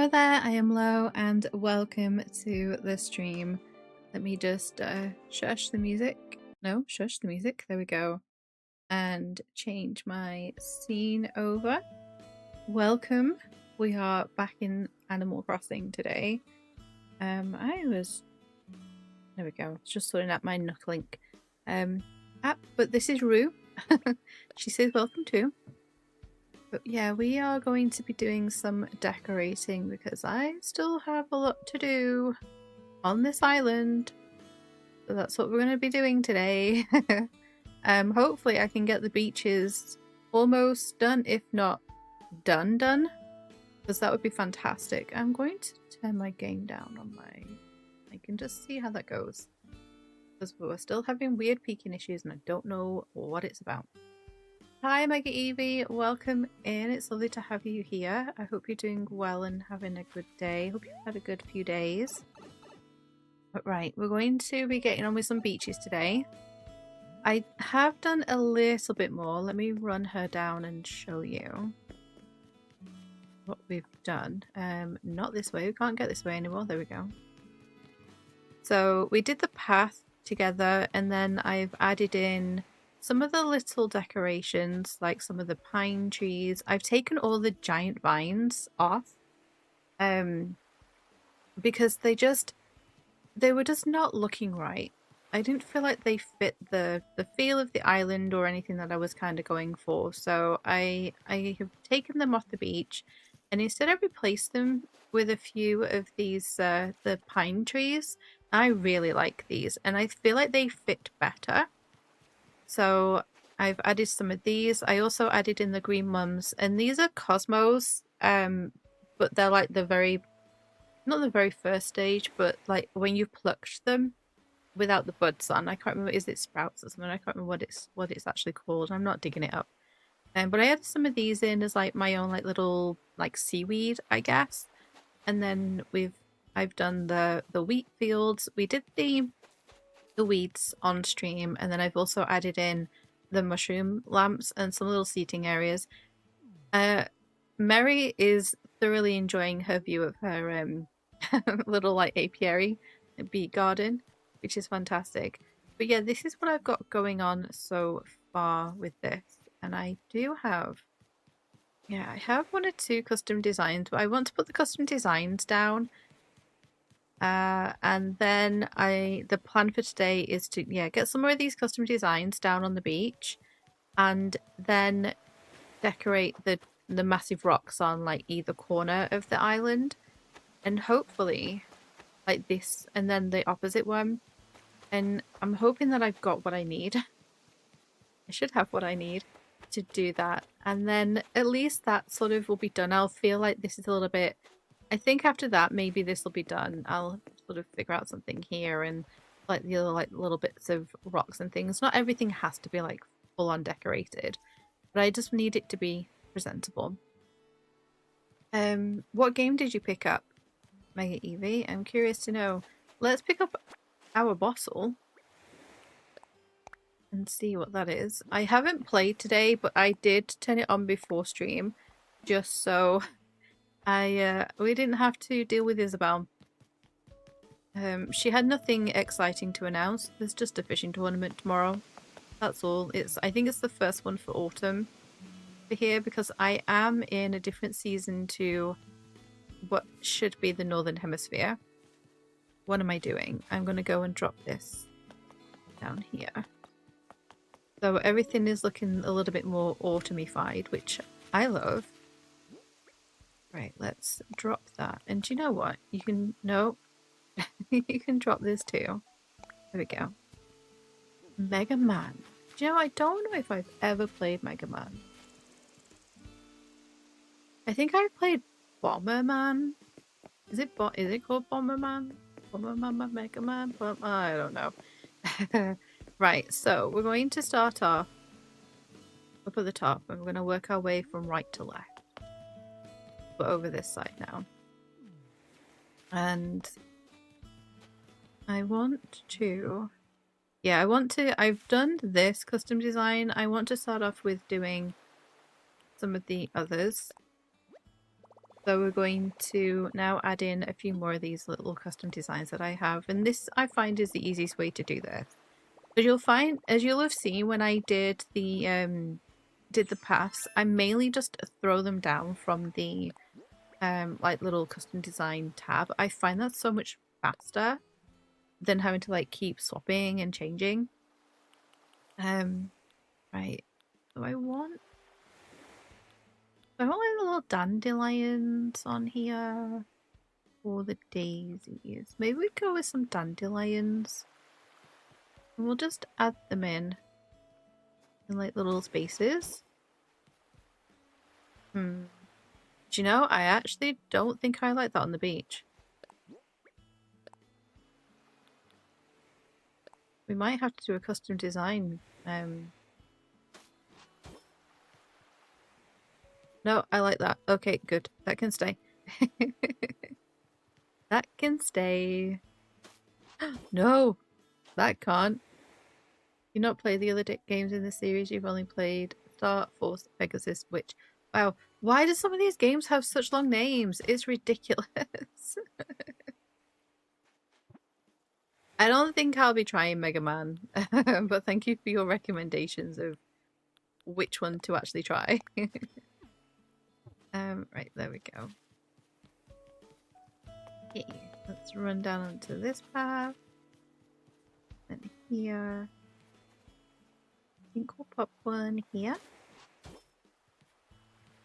Hello there, I am Lo and welcome to the stream. Let me just shush the music. No, shush the music. There we go. And change my scene over. Welcome. We are back in Animal Crossing today. There we go. Just sorting out my Knucklink app, but this is Rue. She says welcome too. But yeah, we are going to be doing some decorating because I still have a lot to do on this island. So that's what we're going to be doing today. Hopefully I can get the beaches almost done, if not done, because that would be fantastic. I'm going to turn my game down on I can just see how that goes. Because we're still having weird peaking issues and I don't know what it's about. Hi Mega Evie, welcome in. It's lovely to have you here. I hope you're doing well and having a good day. Hope you've had a good few days. But right, we're going to be getting on with some beaches today. I have done a little bit more. Let me run her down and show you what we've done. Not this way. We can't get this way anymore. There we go. So we did the path together and then I've added in some of the little decorations, like some of the pine trees. I've taken all the giant vines off because they were just not looking right. I didn't feel like they fit the feel of the island or anything that I was kind of going for. So I have taken them off the beach and instead I replaced them with a few of these the pine trees. I really like these and I feel like they fit better. So I've added some of these. I also added in the green mums, and these are cosmos, but they're like not the very first stage, but like when you plucked them without the buds on. I can't remember, is it sprouts or something? I can't remember what it's actually called. I'm not digging it up. But I added some of these in as like my own like little like seaweed, I guess. And then I've done the wheat fields. We did the weeds on stream, and then I've also added in the mushroom lamps and some little seating areas. Mary is thoroughly enjoying her view of her little like apiary bee garden, which is fantastic. But yeah, this is what I've got going on so far with this, and I have one or two custom designs, but I want to put the custom designs down. And then the plan for today is to get some more of these custom designs down on the beach and then decorate the massive rocks on like either corner of the island, and hopefully like this and then the opposite one. And I'm hoping that I've got what I need. I should have what I need to do that, and then at least that sort of will be done. I'll feel like this is a little bit, I think after that maybe this will be done. I'll sort of figure out something here and like the other like little bits of rocks and things. Not everything has to be like full on decorated, but I just need it to be presentable. What game did you pick up, Mega Evie? I'm curious to know. Let's pick up our bottle and see what that is. I haven't played today, but I did turn it on before stream just so we didn't have to deal with Isabel. She had nothing exciting to announce. There's just a fishing tournament tomorrow. That's all. I think it's the first one for autumn for here because I am in a different season to what should be the Northern Hemisphere. What am I doing? I'm going to go and drop this down here. So everything is looking a little bit more autumnified, which I love. Right, let's drop that. And do you know what? You can, no, you can drop this too. There we go. Mega Man. Do you know, I don't know if I've ever played Mega Man. I think I played Bomberman. Is it called Bomberman? Bomberman, Mega Man? I don't know. Right, so we're going to start off up at the top and we're going to work our way from right to left. But over this side now. And I want to... I've done this custom design. I want to start off with doing some of the others. So we're going to now add in a few more of these little custom designs that I have. And this I find is the easiest way to do this. But you'll find, as you'll have seen when I did the paths, I mainly just throw them down from the like little custom design tab. I find that so much faster than having to like keep swapping and changing. Right. So I want like little dandelions on here for the daisies. Maybe we go with some dandelions. And we'll just add them in like little spaces. Do you know, I actually don't think I like that on the beach. We might have to do a custom design. No, I like that. Okay, good. That can stay. That can stay. No, that can't. You not play the other games in the series. You've only played Star Force, Pegasus, Witch. Wow, why do some of these games have such long names? It's ridiculous. I don't think I'll be trying Mega Man, but thank you for your recommendations of which one to actually try. Right, there we go. Okay, let's run down onto this path. Then here. I think we'll pop one here.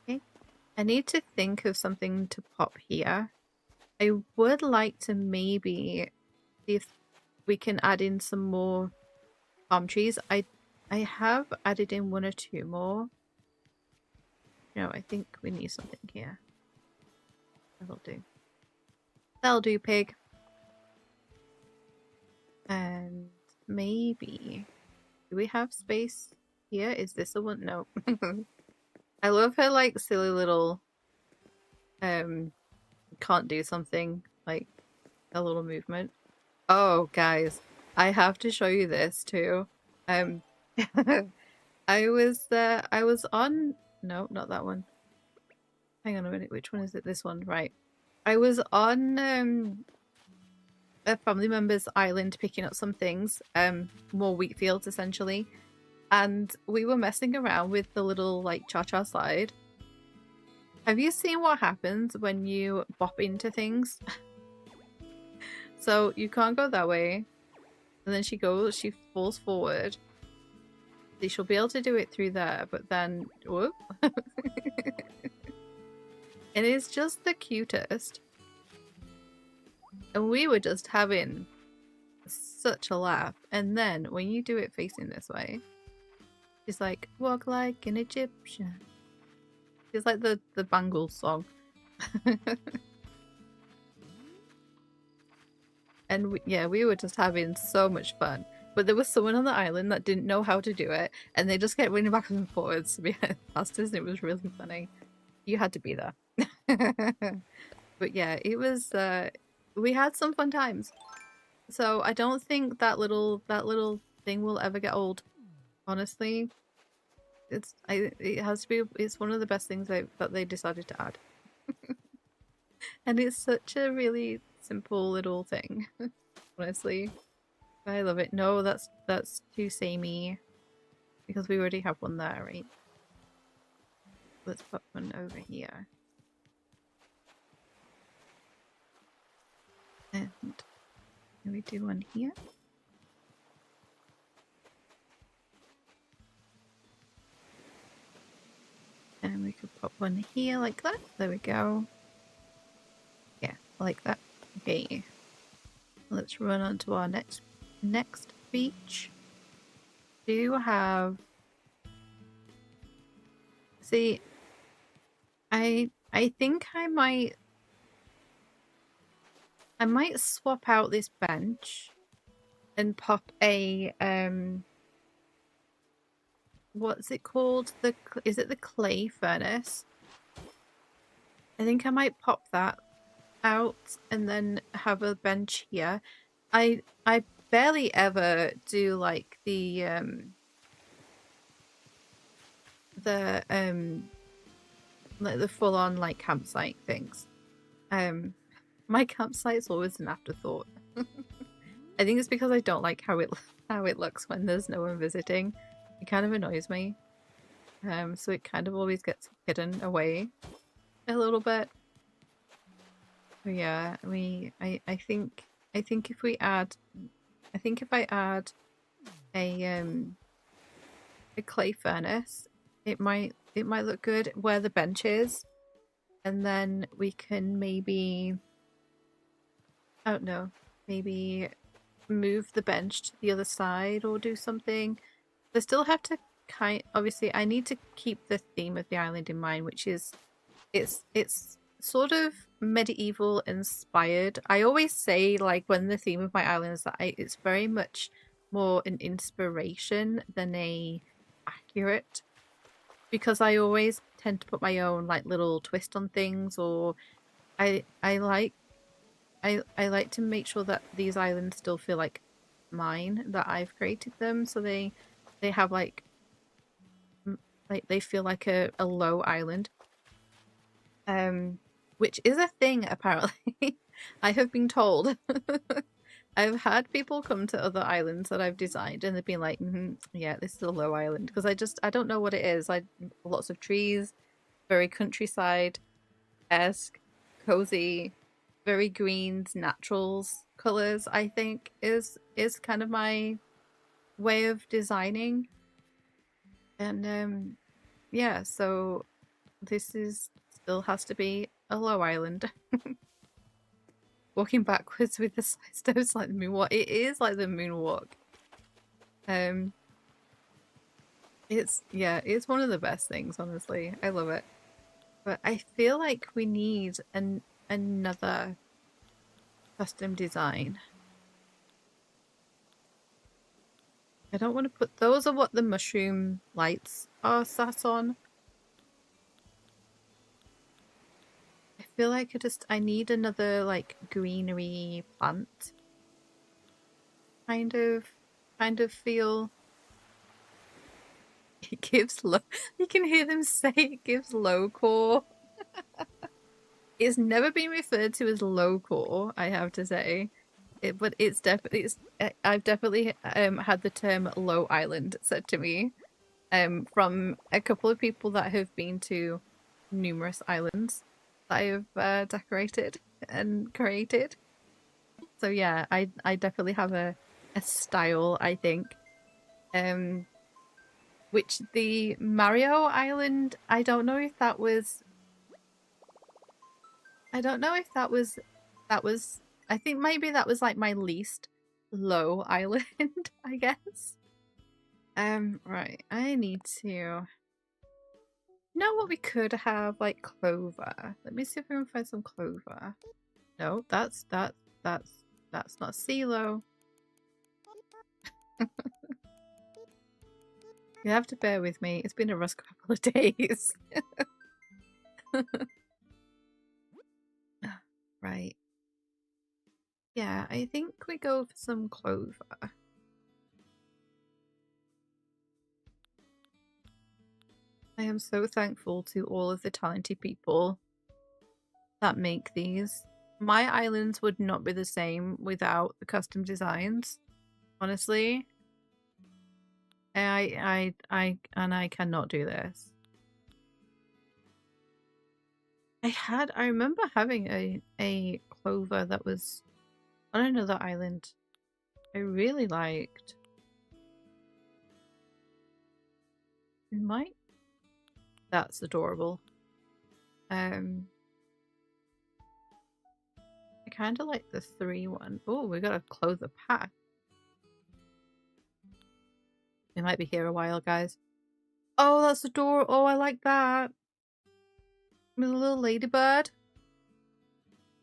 Okay. I need to think of something to pop here. I would like to maybe see if we can add in some more palm trees. I have added in one or two more. No, I think we need something here. That'll do. That'll do, pig. And maybe... Do we have space here? Is this the one? No. I love her like silly little... can't do something. Like a little movement. Oh, guys. I have to show you this too. I was on... No, not that one. Hang on a minute. Which one is it? This one. Right. I was on a family member's island picking up some things. More wheat fields, essentially. And we were messing around with the little, like, cha-cha slide. Have you seen what happens when you bop into things? So you can't go that way. And then she falls forward. She'll be able to do it through there, but then whoop. It is just the cutest. And we were just having such a laugh. And then when you do it facing this way, it's like walk like an Egyptian. It's like the Bangles song. And we were just having so much fun. But there was someone on the island that didn't know how to do it, and they just kept running backwards and forwards to be past us, and it was really funny. You had to be there. But yeah, it was we had some fun times. So I don't think that little thing will ever get old. Honestly. It has to be. It's one of the best things that they decided to add. And it's such a really simple little thing. Honestly. I love it. No, that's too samey. Because we already have one there, right? Let's put one over here. And can we do one here? And we could put one here like that. There we go. Yeah, like that. Okay. Let's run on to our next beach. Do have... See, I think I might swap out this bench and pop a what's it called? Is it the clay furnace? I think I might pop that out and then have a bench here. I barely ever do like the like the full-on like campsite things. My campsite's always an afterthought. I think it's because I don't like how it looks when there's no one visiting. It kind of annoys me. So it kind of always gets hidden away a little bit. But yeah, I think if we add, I think if I add a clay furnace, it might look good where the bench is, and then we can maybe, I don't know, maybe move the bench to the other side or do something. I still have to obviously I need to keep the theme of the island in mind, which is it's sort of medieval inspired. I always say, like, when the theme of my island is that it's very much more an inspiration than a accurate, because I always tend to put my own like little twist on things, or I like to make sure that these islands still feel like mine, that I've created them, so they have like they feel like a low island, which is a thing apparently. I have been told. I've had people come to other islands that I've designed and they've been like, yeah, this is a low island, because I don't know what it is. Lots of trees, very countryside-esque, cozy, very greens, naturals colors, I think is kind of my way of designing. And yeah, so this is still has to be a low island. Walking backwards with the side steps like the moonwalk. It is like the moonwalk. It's one of the best things, honestly. I love it. But I feel like we need another custom design. I don't want to put those are what the mushroom lights are sat on. I feel like I need another like greenery plant kind of feel. It gives low. You can hear them say it gives low core. It's never been referred to as low core, I have to say. But it's definitely I've definitely had the term low island said to me from a couple of people that have been to numerous islands that I have decorated and created. So yeah, I definitely have a style, I think. Which the Mario Island, I don't know if that was I think maybe that was like my least low island, I guess. Right, I need to, you know what we could have, like clover. Let me see if I can find some clover. No, that's not CeeLo. You have to bear with me. It's been a rough couple of days. Right. Yeah, I think we go for some clover. I am so thankful to all of the talented people that make these. My islands would not be the same without the custom designs, honestly. I cannot do this. I remember having a clover that was on another island I really liked. That's adorable. I kind of like the 3 one. Oh, we got a clover pack. They might be here a while, guys. Oh, that's adorable. Oh, I like that. With a little ladybird.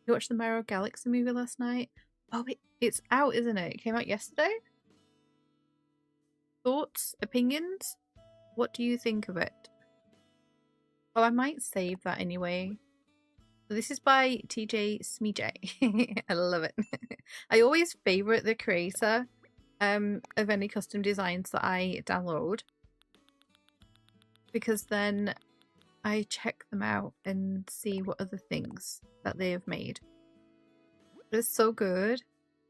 You watched the Mario Galaxy movie last night? Oh, it's out, isn't it? It came out yesterday? Thoughts? Opinions? What do you think of it? Oh, I might save that anyway. This is by TJ Smeej. I love it. I always favorite the creator of any custom designs that I download, because then I check them out and see what other things that they have made. It's so good.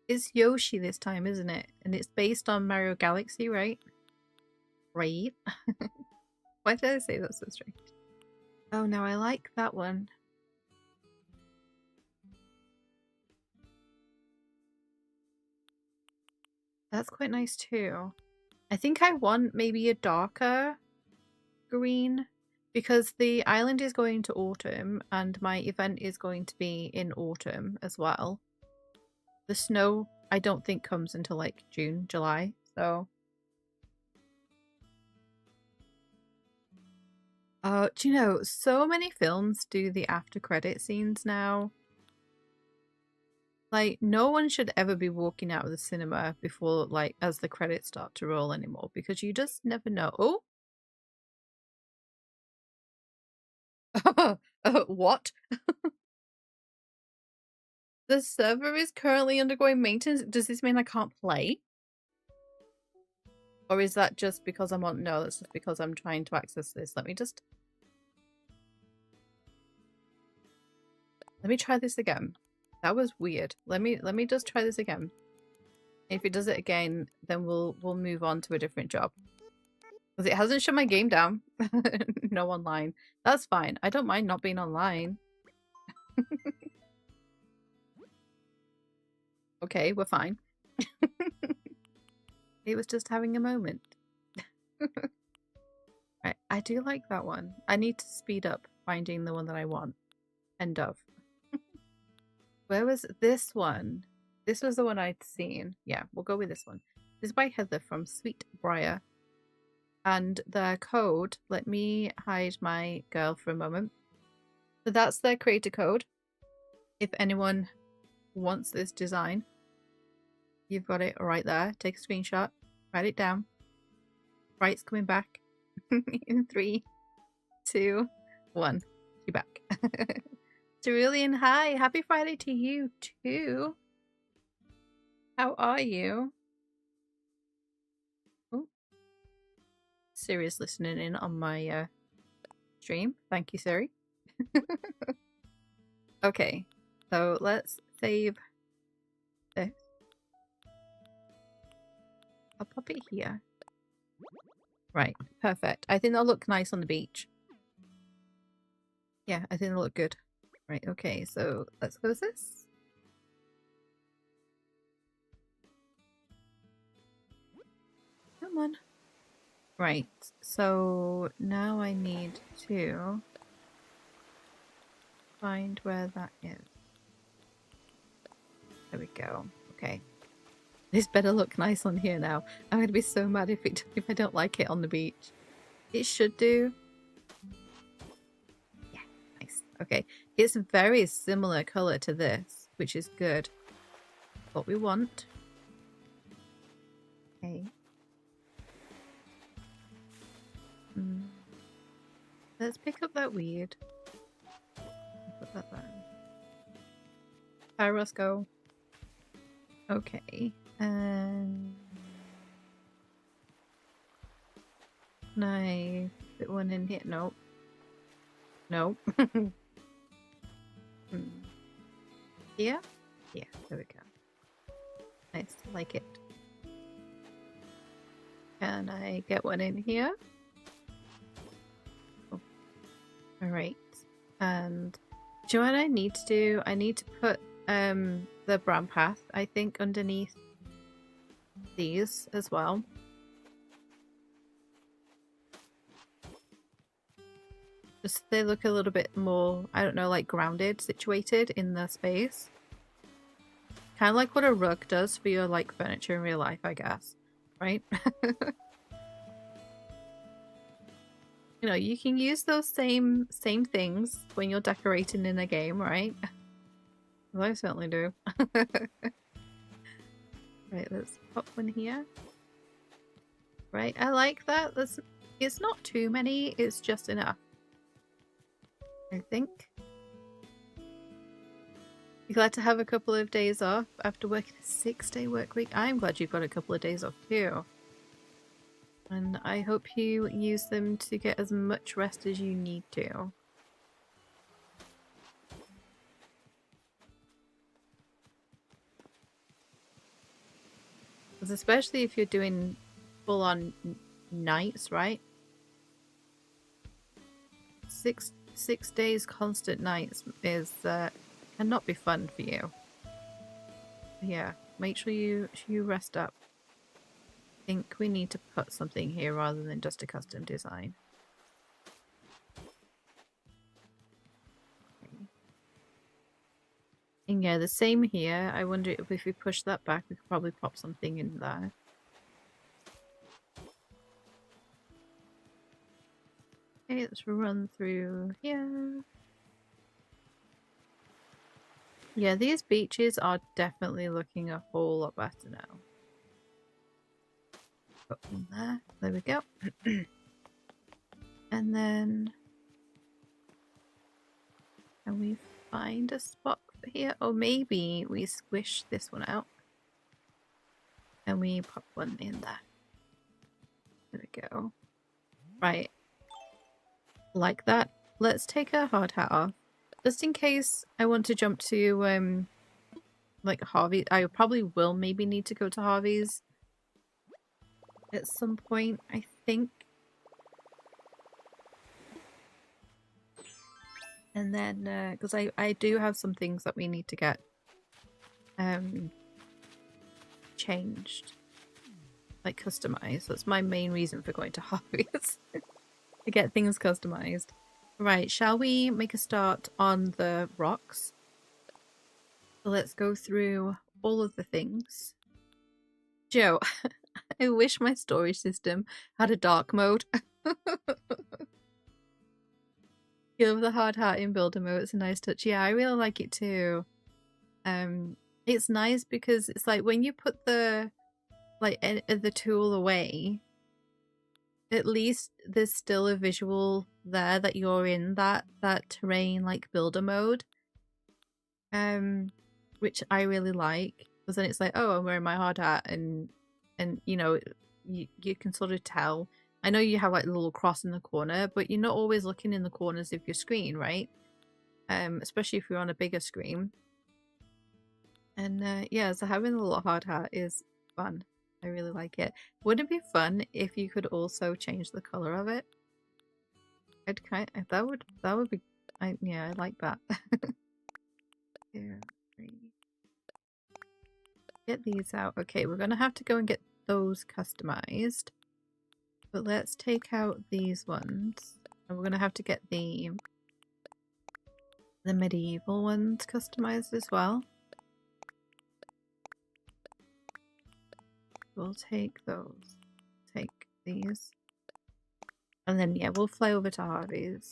It's Yoshi this time, isn't it? And it's based on Mario Galaxy, right? Right. Why did I say that so strange? Oh no, I like that one. That's quite nice too. I think I want maybe a darker green because the island is going to autumn and my event is going to be in autumn as well. The snow I don't think comes until like June, July, so do you know, so many films do the after credit scenes now. Like, no one should ever be walking out of the cinema before, like, as the credits start to roll anymore, because you just never know. Oh! What? The server is currently undergoing maintenance. Does this mean I can't play? Or is that just because I'm on... No, that's just because I'm trying to access this. Let me try this again. That was weird. Let me just try this again. If it does it again, then we'll move on to a different job. Because it hasn't shut my game down. No online. That's fine. I don't mind not being online. Okay, we're fine. It was just having a moment. Right, I do like that one. I need to speed up finding the one that I want. End of. Where was this one? This was the one I'd seen. Yeah, we'll go with this one. This is by Heather from Sweetbriar. And their code, let me hide my girl for a moment. So that's their creator code. If anyone wants this design, you've got it right there. Take a screenshot, write it down. Right's coming back in 3, 2, 1. She's back. Cerulean, hi. Happy Friday to you too. How are you? Oh. Siri's listening in on my stream. Thank you, Siri. Okay, so let's save this. I'll pop it here. Right, perfect. I think they'll look nice on the beach. Yeah, I think they'll look good. Right, okay, so let's close this. Come on. Right, so now I need to find where that is. There we go. Okay. This better look nice on here now. I'm going to be so mad if I don't like it on the beach. It should do. Yeah, nice. Okay. It's a very similar colour to this, which is good. What we want. Okay. Let's pick up that weird. Put that there. Hi, Roscoe. Okay. Can I put one in here? Nope. Nope. Yeah? Yeah, there we go. Nice, like it. Can I get one in here? Oh. Alright. And do you know what I need to do? I need to put the brown path, I think, underneath these as well. Just so they look a little bit more, I don't know, like grounded, situated in the space. Kind of like what a rug does for your like furniture in real life, I guess. Right? You know, you can use those same things when you're decorating in a game, right? Well, I certainly do. Right, let's pop one here. Right, I like that. It's not too many, it's just enough. I think. You're glad to have a couple of days off after working a 6-day work week? I'm glad you've got a couple of days off too. And I hope you use them to get as much rest as you need to. Because especially if you're doing full-on nights, right? 6 days constant nights is cannot be fun for you. Yeah, make sure you rest up. I think we need to put something here rather than just a custom design. Okay. And yeah, the same here. I wonder if we push that back, we could probably pop something in there. Okay, let's run through here. Yeah, these beaches are definitely looking a whole lot better now. Put them there. There we go. And then can we find a spot for here? Or maybe we squish this one out and we pop one in there. There we go. Right. Like that. Let's take our hard hat off. Just in case I want to jump to like Harvey. I probably will maybe need to go to Harvey's at some point, I think. And then because I do have some things that we need to get changed, like customized. That's my main reason for going to Harvey's. To get things customized. Right, shall we make a start on the rocks? So let's go through all of the things. Joe, I wish my storage system had a dark mode. You love the hard hat in builder mode. It's a nice touch. Yeah, I really like it too. It's nice because it's like when you put the the tool away, at least there's still a visual there that you're in that terrain like builder mode. Which I really like. Because then it's like, oh, I'm wearing my hard hat and you know, you can sort of tell. I know you have like the little cross in the corner, but you're not always looking in the corners of your screen, right? Especially if you're on a bigger screen. And yeah, so having the little hard hat is fun. I really like it. Wouldn't it be fun if you could also change the color of it? I'd that would be yeah, I like that. 2, 3. Get these out. Okay, we're gonna have to go and get those customized. But let's take out these ones. And we're gonna have to get the medieval ones customized as well. We'll take those. Take these. And then yeah, we'll fly over to Harvey's.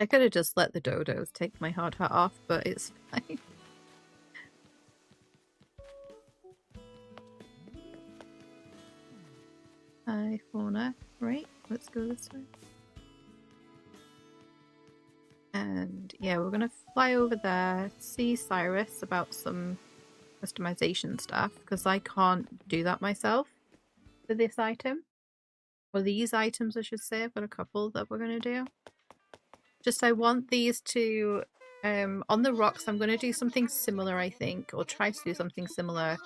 I could have just let the dodos take my hard hat off, but it's fine. Hi, Fauna. Right, let's go this way. And yeah, we're gonna fly over there, see Cyrus about some customization stuff, because I can't do that myself for this item. Or these items, I should say. I've got a couple that we're gonna do. Just I want these to on the rocks I'm gonna do something similar, I think, or try to do something similar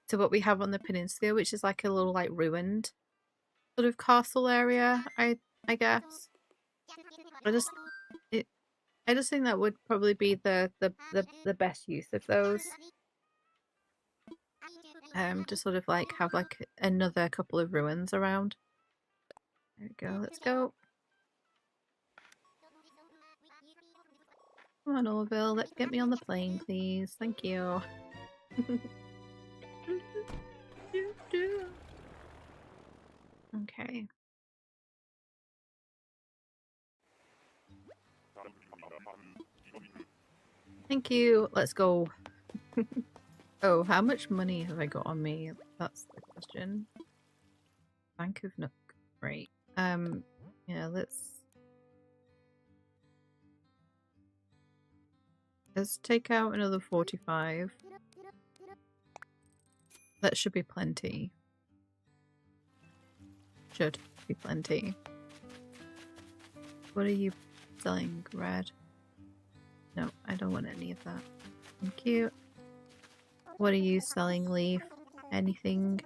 to what we have on the peninsula, which is like a little like ruined sort of castle area, I guess. I just think that would probably be the best use of those. To sort of like have like another couple of ruins around. There we go, let's go. Come on, Orville, let's get me on the plane, please. Thank you. Okay. Thank you. Let's go. Oh, how much money have I got on me? That's the question. Bank of Nook. Right. Yeah, let's take out another 45. That should be plenty. Should be plenty. What are you selling? Red? No, I don't want any of that. Thank you. What are you selling, Leaf? Anything?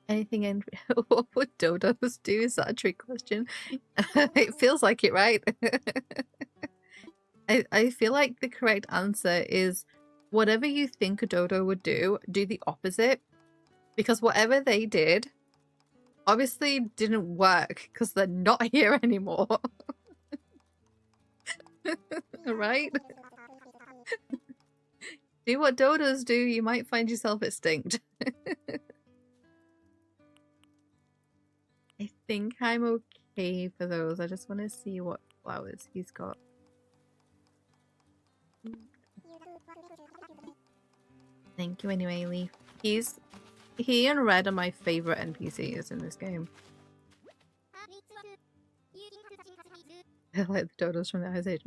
Anything? What would dodos do? Is that a trick question? It feels like it, right? I feel like the correct answer is whatever you think a dodo would do the opposite. Because whatever they did obviously didn't work because they're not here anymore. Right? Do what dodos do, you might find yourself extinct. I think I'm okay for those. I just want to see what flowers he's got. Thank you anyway, Leaf. He and Red are my favorite NPCs in this game. I like the dodos from the Ice Age.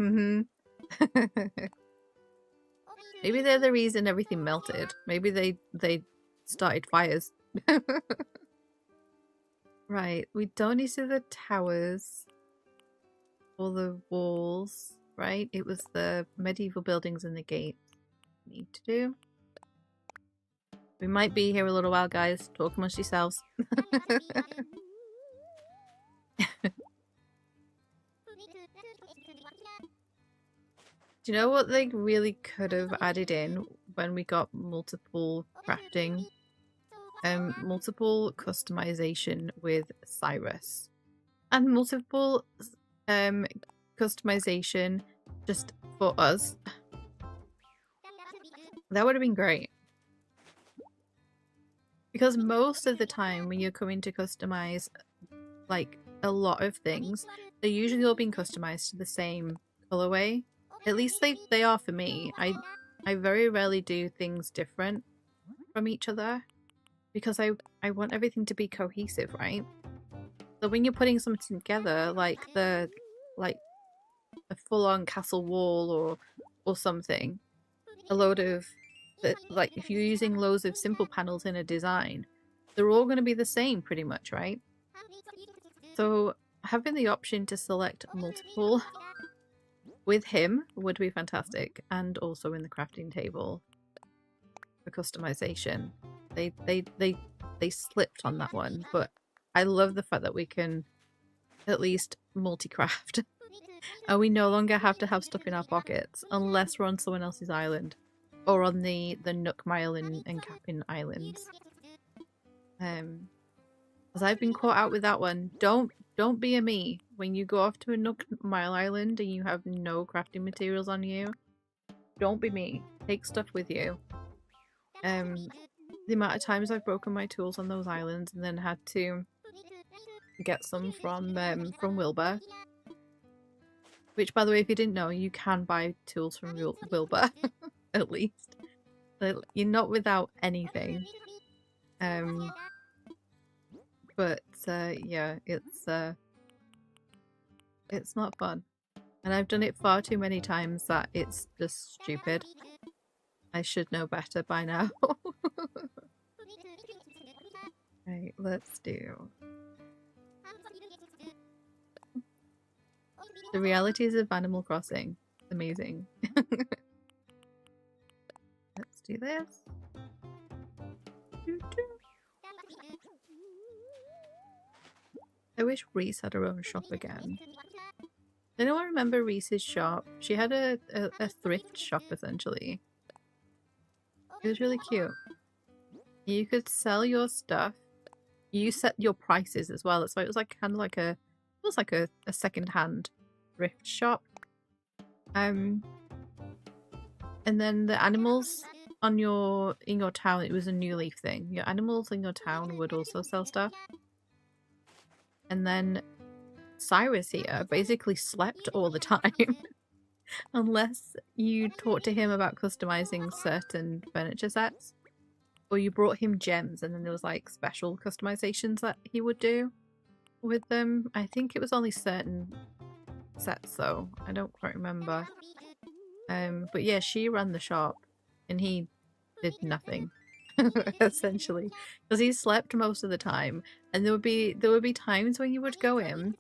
Maybe they're the reason everything melted. Maybe they started fires. Right, we don't need to do the towers or the walls, right? It was the medieval buildings and the gates we need to do. We might be here a little while, guys. Talk amongst yourselves. Do you know what they really could have added in when we got multiple crafting? Multiple customization with Cyrus. And multiple customization just for us. That would have been great. Because most of the time when you're coming to customize like a lot of things, they're usually all being customized to the same colorway. At least they are for me. I very rarely do things different from each other because I want everything to be cohesive, right? So when you're putting something together, like a full-on castle wall or something, a load of like if you're using loads of simple panels in a design, they're all going to be the same pretty much, right? So having the option to select multiple with him would be fantastic, and also in the crafting table for customization. They slipped on that one, but I love the fact that we can at least multi-craft. And we no longer have to have stuff in our pockets unless we're on someone else's island or on the Nook Mile and Capin Islands. Because I've been caught out with that one. Don't be a me when you go off to a Nook Mile Island and you have no crafting materials on you. Don't be me. Take stuff with you. The amount of times I've broken my tools on those islands and then had to get some from Wilbur. Which, by the way, if you didn't know, you can buy tools from Wilbur, at least. You're not without anything. But yeah, it's not fun. And I've done it far too many times that it's just stupid. I should know better by now. Right, let's do... The realities of Animal Crossing. Amazing. Let's do this. I wish Reese had her own shop again. Does anyone remember Reese's shop? She had a thrift shop essentially. It was really cute. You could sell your stuff. You set your prices as well. So it was like kind of like a second-hand thrift shop. And then the animals in your town, it was a New Leaf thing. Your animals in your town would also sell stuff. And then Cyrus here basically slept all the time. Unless you talked to him about customizing certain furniture sets. Or you brought him gems and then there was like special customizations that he would do with them. I think it was only certain sets though. I don't quite remember. But yeah, she ran the shop and he did nothing. essentially, because he slept most of the time, and there would be times when you would go in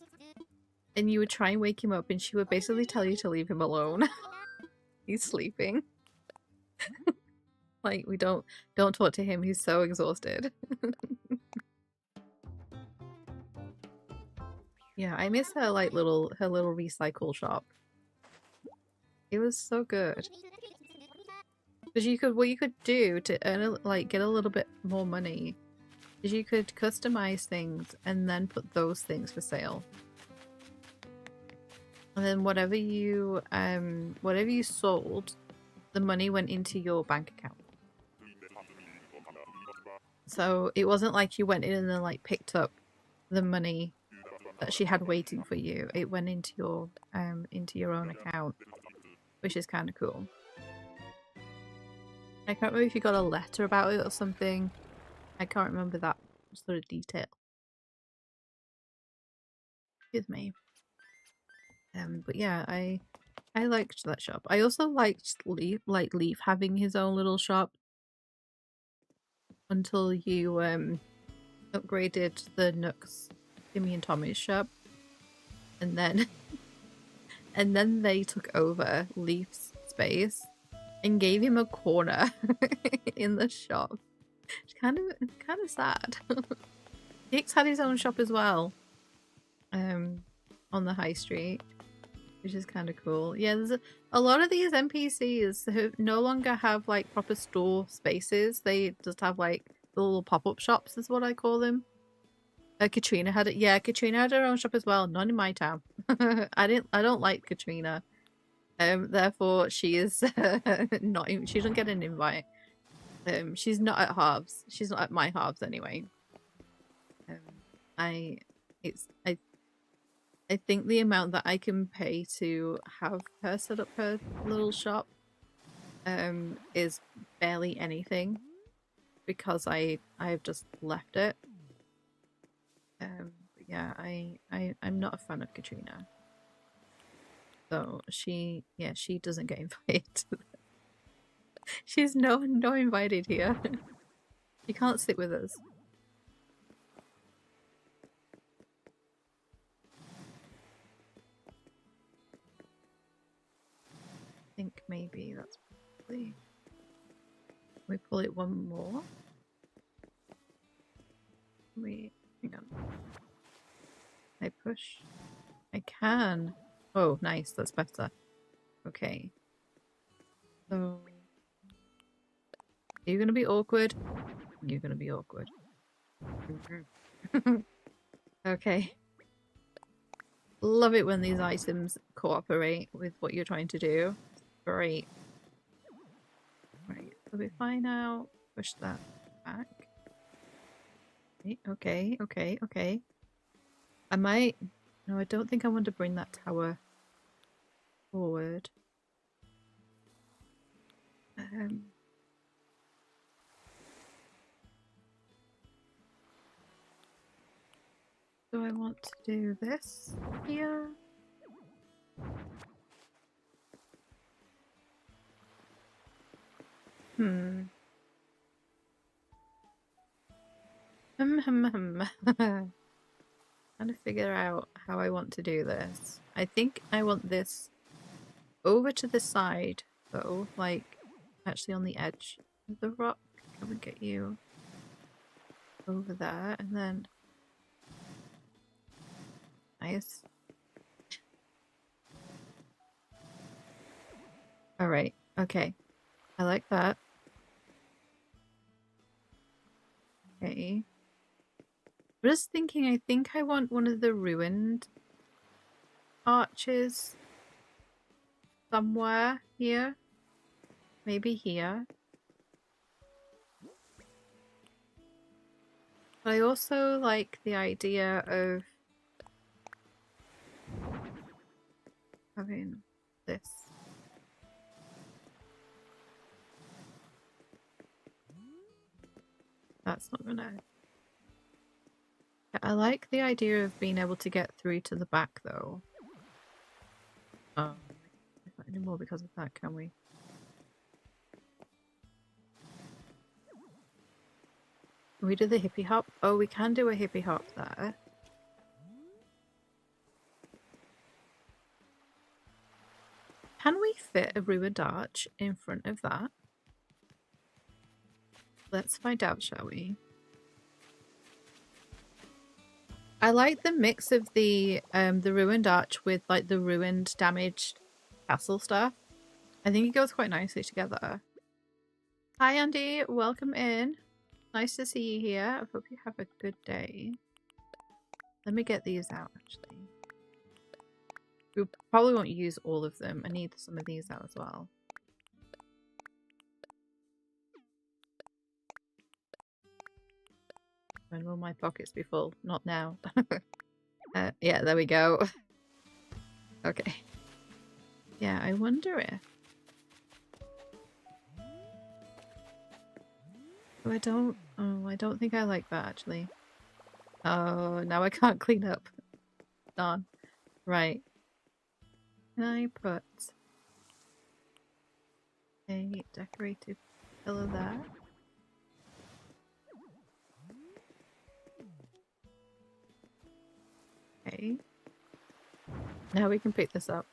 and you would try and wake him up, and she would basically tell you to leave him alone. He's sleeping. Like, we don't talk to him. He's so exhausted. Yeah, I miss her like her little recycle shop. It was so good. Because what you could do to earn like get a little bit more money is you could customize things and then put those things for sale. And then whatever you sold, the money went into your bank account. So it wasn't like you went in and then like picked up the money that she had waiting for you. It went into your own account, which is kind of cool. I can't remember if you got a letter about it or something. I can't remember that sort of detail. Excuse me. But yeah, I liked that shop. I also liked Leaf having his own little shop until you upgraded the Nooks, Timmy and Tommy's shop, and then and then they took over Leaf's space and gave him a corner in the shop. It's kind of sad. Hicks had his own shop as well, on the high street, which is kind of cool. Yeah, there's a lot of these NPCs who no longer have like proper store spaces. They just have like the little pop-up shops, is what I call them. Katrina had it. Yeah, Katrina had her own shop as well. Not in my town. I don't like Katrina. Therefore she is not. She doesn't get an invite. She's not at halves. She's not at my halves anyway. I think the amount that I can pay to have her set up her little shop is barely anything, because I've just left it. But yeah, I'm not a fan of Katrina. So she doesn't get invited. She's no invited here. She can't sit with us. I think maybe that's probably... Can we pull it one more? Hang on. Can I push? I can. Oh, nice. That's better. Okay. So... Are you gonna be awkward? You're gonna be awkward. Okay. Love it when these items cooperate with what you're trying to do. Great. Right, so if I now push that back. Okay. I might... No, I don't think I want to bring that tower forward. Do I want to do this here? Trying to figure out how I want to do this. I think I want this over to the side, though, like actually on the edge of the rock. I would get you over there, and then nice. Alright, okay. I like that. Okay. I'm just thinking, I think I want one of the ruined arches somewhere here. Maybe here. But I also like the idea of having this. That's not gonna... I like the idea of being able to get through to the back, though. We can't anymore because of that, can we? Can we do the hippie hop? Oh, we can do a hippie hop there. Can we fit a ruined arch in front of that? Let's find out, shall we? I like the mix of the ruined arch with like the ruined, damaged castle stuff. I think it goes quite nicely together. Hi Andy, welcome in. Nice to see you here. I hope you have a good day. Let me get these out actually. We probably won't use all of them. I need some of these out as well. When will my pockets be full? Not now. Yeah, there we go. Okay. Yeah, I wonder if... Oh, I don't think I like that actually. Oh, now I can't clean up. Darn. Right. Can I put a decorative pillar there? Okay. Now we can pick this up.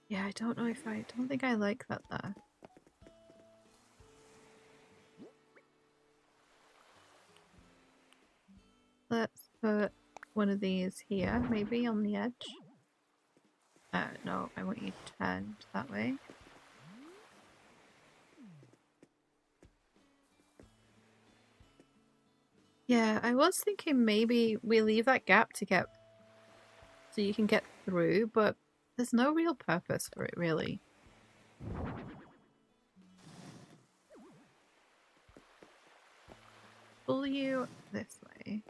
Yeah, I don't think I like that there. Let's put one of these here, maybe on the edge. No, I want you turned that way. Yeah, I was thinking maybe we leave that gap to get so you can get through, but there's no real purpose for it, really. Pull you this way.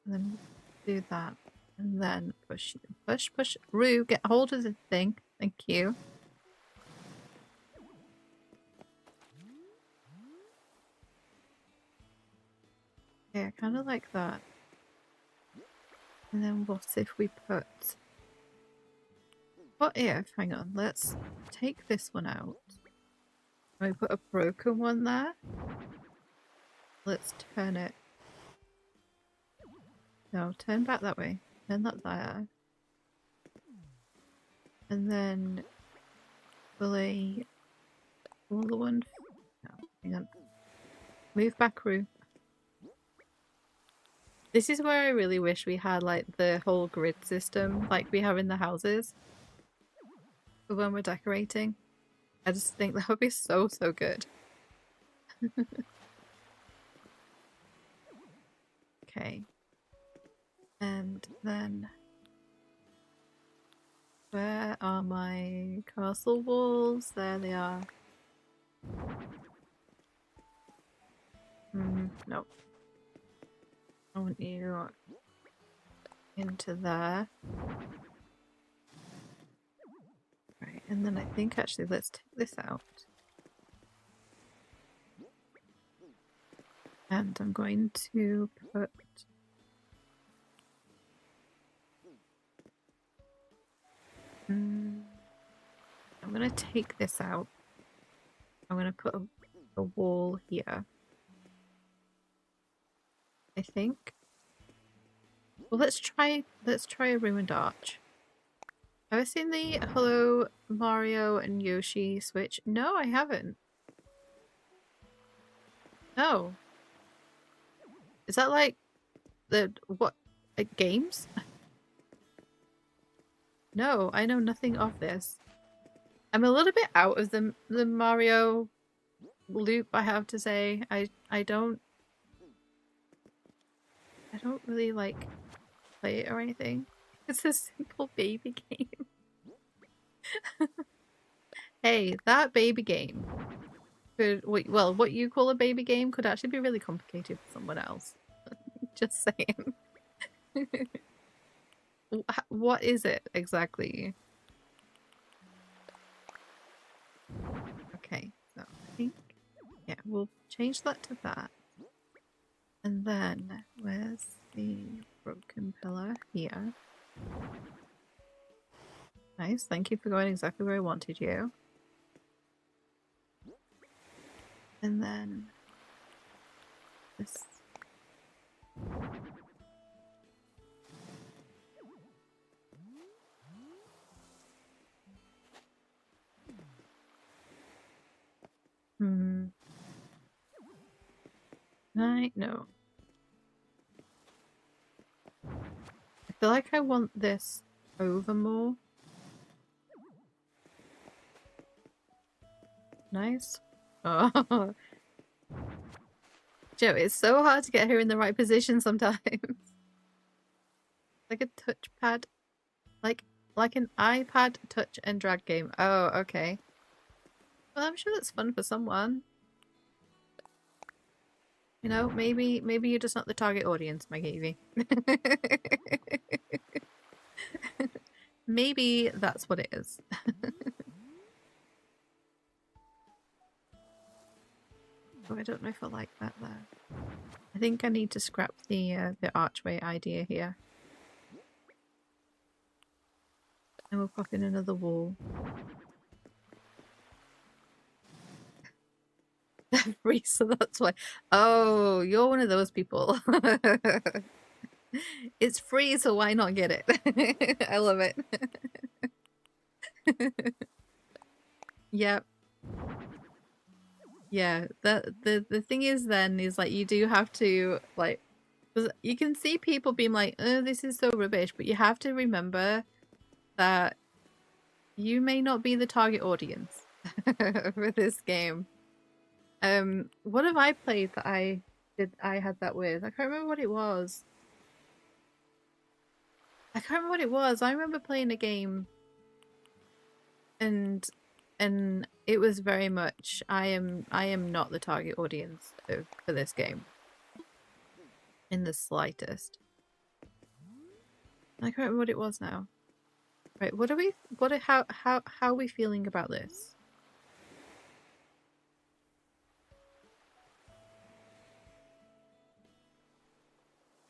And then do that. And then push you. Push, push. Rue, get hold of the thing. Thank you. Yeah, kind of like that. And then what if we put... What if... Hang on, let's take this one out. And we put a broken one there. Let's turn it. No, turn back that way. Turn that there. And then... Will a... Will the one... No, hang on. Move back, Rue. This is where I really wish we had like the whole grid system like we have in the houses for when we're decorating. I just think that would be so good. Okay. And then where are my castle walls? There they are. Nope. I want you into there. Right, and then I think actually let's take this out. And I'm going to put... I'm going to take this out. I'm going to put a wall here. I think. Well, let's try a ruined arch. Have I seen the Hello Mario and Yoshi Switch? No, I haven't. No. Is that like the what games? No, I know nothing of this. I'm a little bit out of the Mario loop, I have to say. I don't really like play it or anything. It's a simple baby game. Hey, that baby game could well, what you call a baby game could actually be really complicated for someone else. Just saying. What is it exactly? Okay, so I think yeah, we'll change that to that. And then where's the broken pillar? Here. Nice, thank you for going exactly where I wanted you. And then this. No. I feel like I want this over more. Nice. Oh. Joe, it's so hard to get her in the right position sometimes. Like a touchpad. Like an iPad touch and drag game. Oh, okay. Well, I'm sure that's fun for someone. You know, maybe you're just not the target audience, my Gavy. Maybe that's what it is. Oh, I don't know if I like that there. I think I need to scrap the archway idea here. And we'll pop in another wall. Free, so that's why. Oh, you're one of those people. It's free, so why not get it? I love it. Yep. Yeah, the thing is then is like you do have to like, 'cause you can see people being like, oh, this is so rubbish, but you have to remember that you may not be the target audience for this game. What have I played that I had that with? I can't remember what it was. I remember playing a game and it was very much I am not the target audience for this game in the slightest. I can't remember what it was now. Right, how are we feeling about this?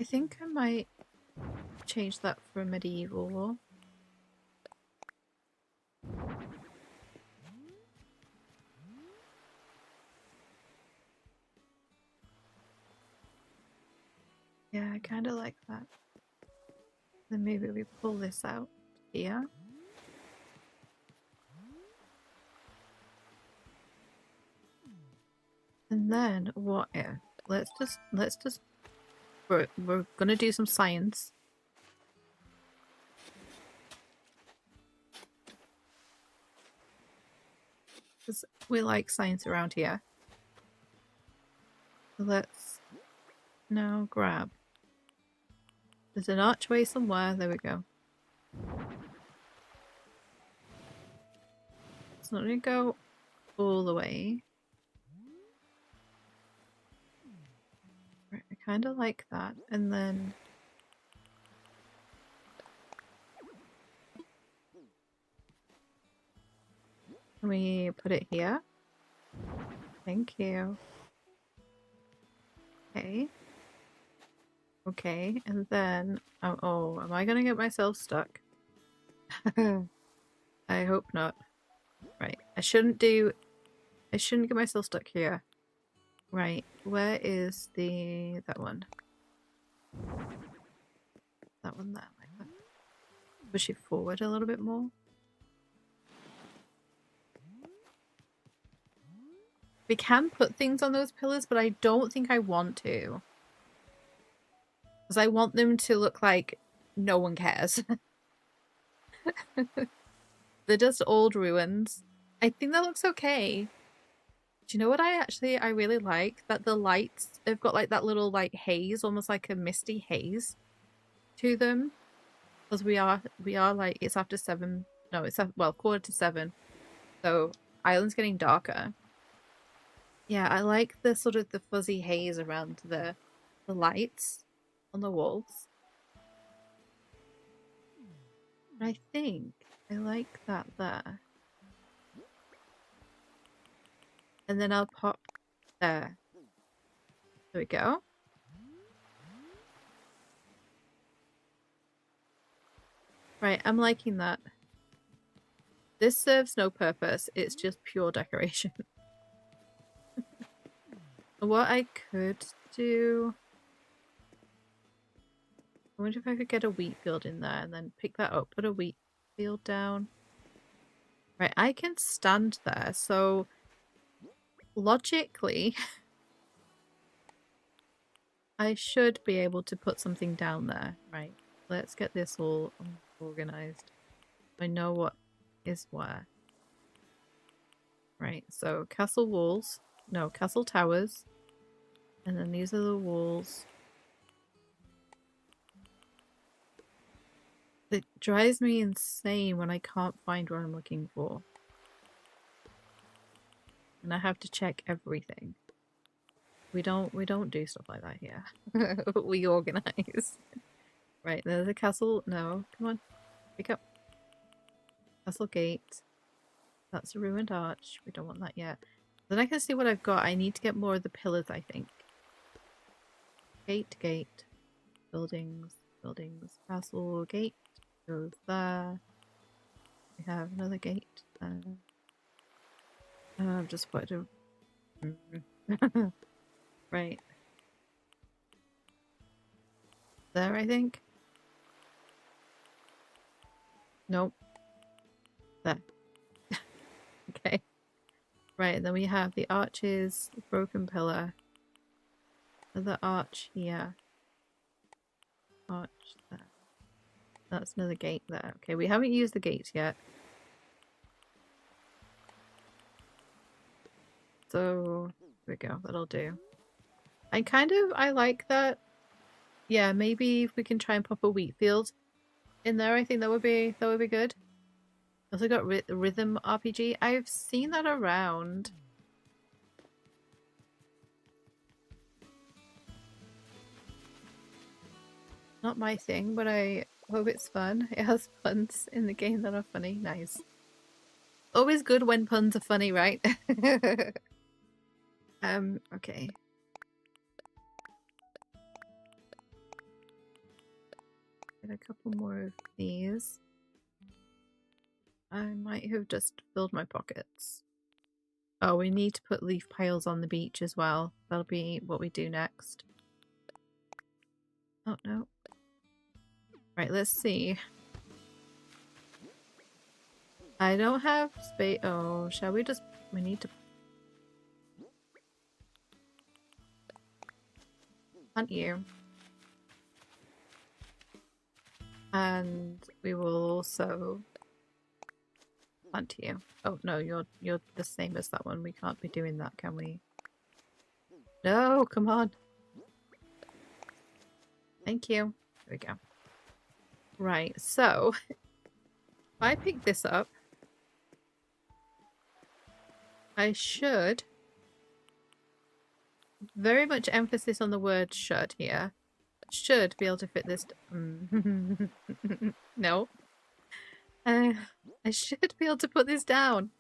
I think I might change that for medieval. Yeah, I kind of like that. Then maybe we pull this out here. And then what if? Let's just we're gonna do some science. Because we like science around here. So let's now grab. There's an archway somewhere. There we go. It's not going to go all the way. Right, I kind of like that. And then... Can we put it here? Thank you. Okay. Okay, and then... Oh, am I going to get myself stuck? I hope not. Right, I shouldn't get myself stuck here. Right, where is that one? That one there, like that. Push it forward a little bit more. We can put things on those pillars, but I don't think I want to. Because I want them to look like no one cares. They're just old ruins. I think that looks okay. Do you know what I really like? That the lights have got like that little like haze, almost like a misty haze to them. Because we are like, it's after 7. No, it's well, 6:45. So Ireland's getting darker. Yeah, I like the sort of the fuzzy haze around the lights on the walls. I think I like that there. And then I'll pop there. There we go. Right, I'm liking that. This serves no purpose, it's just pure decoration. What I could do... I wonder if I could get a wheat field in there and then pick that up, put a wheat field down. Right, I can stand there, so logically I should be able to put something down there. Right, let's get this all organized. I know what is where. Right, so castle walls. No, castle towers. And then these are the walls. It drives me insane when I can't find what I'm looking for. And I have to check everything. We don't do stuff like that here. We organize. Right, there's a castle. No, come on. Pick up. Castle gate. That's a ruined arch. We don't want that yet. Then I can see what I've got. I need to get more of the pillars, I think. Gate. Buildings. Castle gate. Goes there. We have another gate there. I've just put a... Right. There, I think. Nope. There. Okay. Right, and then we have the arches, the broken pillar. Another arch here. Arch there. That's another gate there. Okay, we haven't used the gates yet. So, there we go. That'll do. I like that. Yeah, maybe if we can try and pop a wheat field in there, I think that would be good. Also got Rhythm RPG. I've seen that around. Not my thing, but I hope it's fun. It has puns in the game that are funny. Nice. Always good when puns are funny, right? Okay. Get a couple more of these. I might have just filled my pockets. Oh, we need to put leaf piles on the beach as well. That'll be what we do next. Oh, no. Right, let's see. I don't have space. Oh, shall we just... We need to... Plant you. And we will also... Plant you. Oh, no, you're the same as that one. We can't be doing that, can we? No, come on. Thank you. There we go. Right, so... If I pick this up... I should... Very much emphasis on the word should here. Should be able to fit this... No. I should be able to put this down.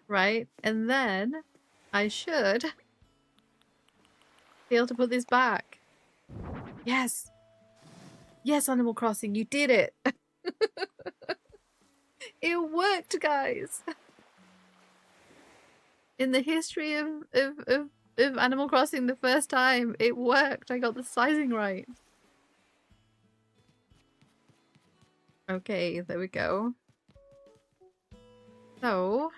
Right? And then I should be able to put this back. Yes! Yes, Animal Crossing, you did it! It worked, guys! In the history of Animal Crossing the first time, it worked. I got the sizing right. Okay, there we go. So,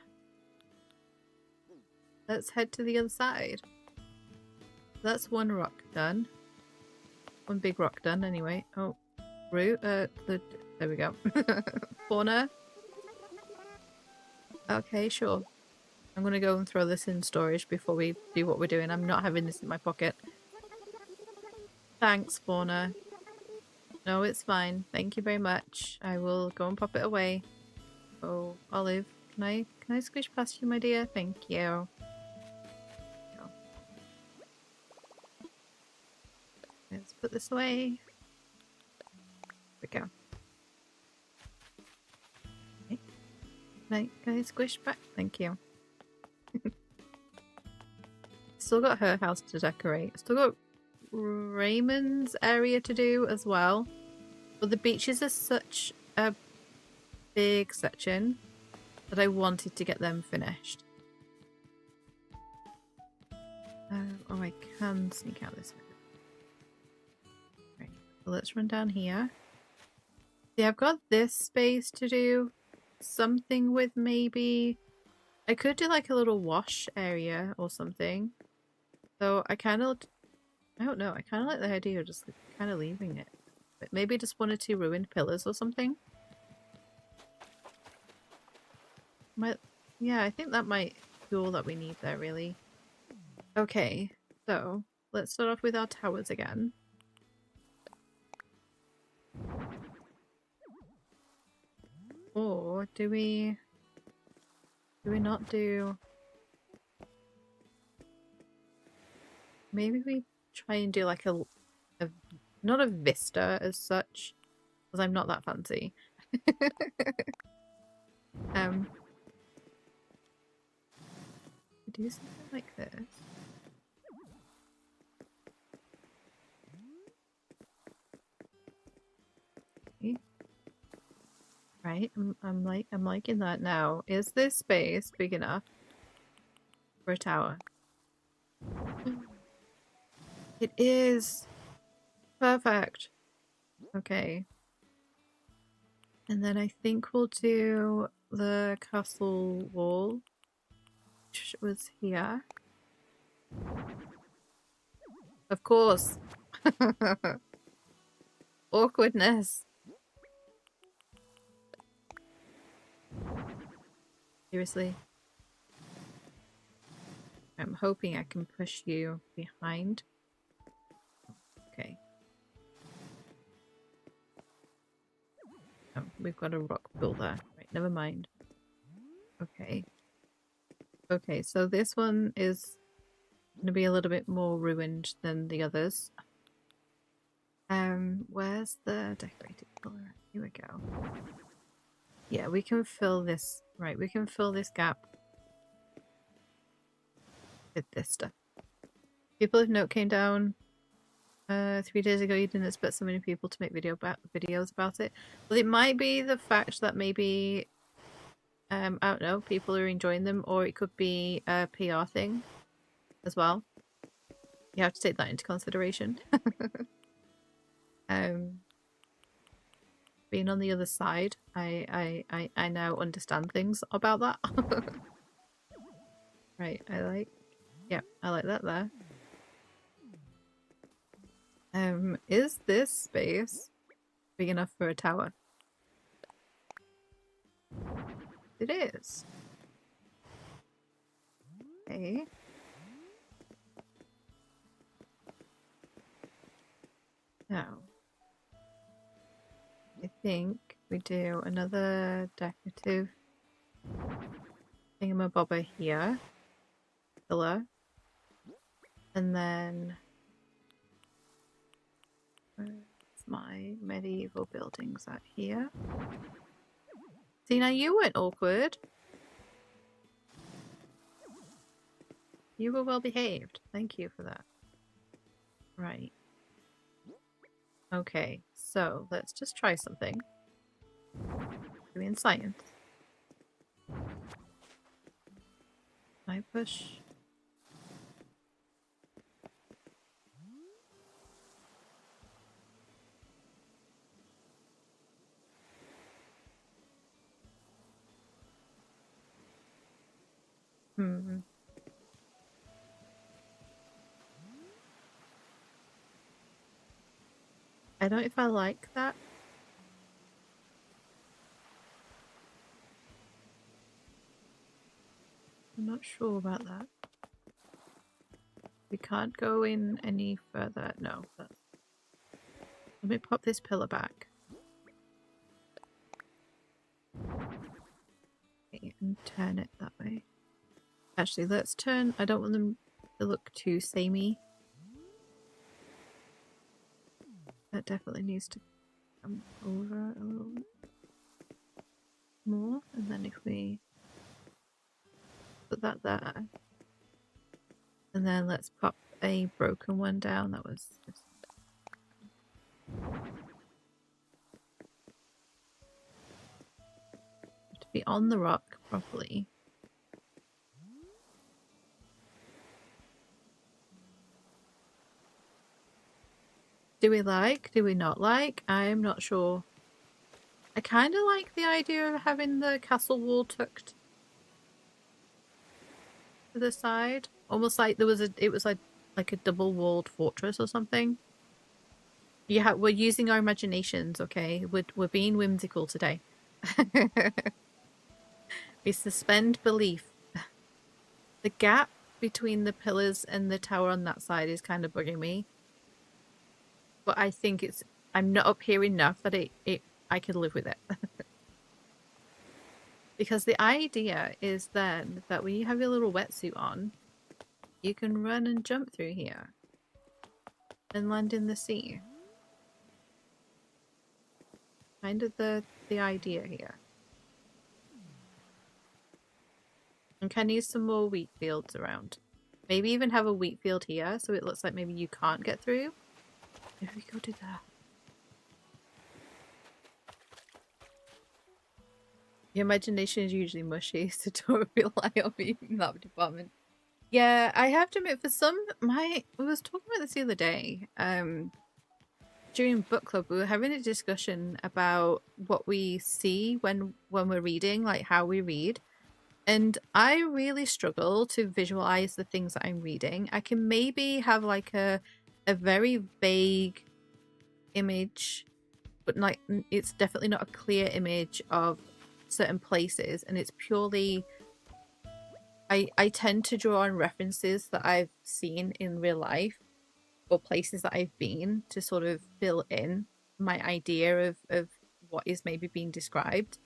let's head to the other side. That's one rock done. One big rock done, anyway. Oh, root. There we go. Fauna. Okay, sure. I'm gonna go and throw this in storage before we do what we're doing. I'm not having this in my pocket. Thanks, Fauna. No, it's fine. Thank you very much. I will go and pop it away. Oh, Olive, can I squish past you, my dear? Thank you. Go. Let's put this away. There we go. Okay. Can I squish back? Thank you. Still got her house to decorate. Still got Raymond's area to do as well. But the beaches are such a big section that I wanted to get them finished. Oh, I can sneak out this way. Right, so let's run down here. See, I've got this space to do something with maybe. I could do like a little wash area or something. So I kind of, I don't know, I kind of like the idea of just kind of leaving it. But maybe just 1 or 2 ruined pillars or something. Yeah, I think that might be all that we need there, really. Okay, so let's start off with our towers again. Or do we not do... Maybe we try and do like a not a vista as such, because I'm not that fancy. Do something like this. Okay. Right, I'm liking that now. Is this space big enough for a tower? It is! Perfect! Okay. And then I think we'll do the castle wall, which was here. Of course! Awkwardness! Seriously. I'm hoping I can push you behind. Okay. Oh, we've got a rock pool there. Right, never mind. Okay. Okay, so this one is going to be a little bit more ruined than the others. Where's the decorated pillar? Here we go. Yeah, we can fill this. Right, we can fill this gap with this stuff. People of note came down 3 days ago. You didn't expect so many people to make videos about it. Well, it might be the fact that maybe I don't know, people are enjoying them, or it could be a PR thing as well. You have to take that into consideration. Being on the other side, I now understand things about that. Right, I like that there. Is this space big enough for a tower? It is. Okay. Now, I think we do another decorative thingamabobber here. Pillar. And then... where's my medieval buildings at here? See, now you weren't awkward. You were well behaved. Thank you for that. Right. Okay, so let's just try something. Doing science. I push. I don't know if I like that. I'm not sure about that. We can't go in any further. No. Let me pop this pillar back. Okay, and turn it that way. Actually, let's turn... I don't want them to look too samey. That definitely needs to come over a little more. And then if we put that there. And then let's pop a broken one down. That was just... to be on the rock properly. Do we like? Do we not like? I'm not sure. I kind of like the idea of having the castle wall tucked to the side, almost like it was like a double-walled fortress or something. Yeah, we're using our imaginations, okay? We're being whimsical today. We suspend belief. The gap between the pillars and the tower on that side is kind of bugging me. But I think I'm not up here enough that I could live with it. Because the idea is then that when you have your little wetsuit on, you can run and jump through here and land in the sea. Kind of the idea here. And can use some more wheat fields around. Maybe even have a wheat field here so it looks like maybe you can't get through. Maybe we go do that. Your imagination is usually mushy, so don't rely on me in that department. Yeah, I have to admit, I was talking about this the other day. During book club, we were having a discussion about what we see when we're reading, like how we read. And I really struggle to visualize the things that I'm reading. I can maybe have like a very vague image, but like it's definitely not a clear image of certain places, and it's purely I tend to draw on references that I've seen in real life or places that I've been to sort of fill in my idea of what is maybe being described.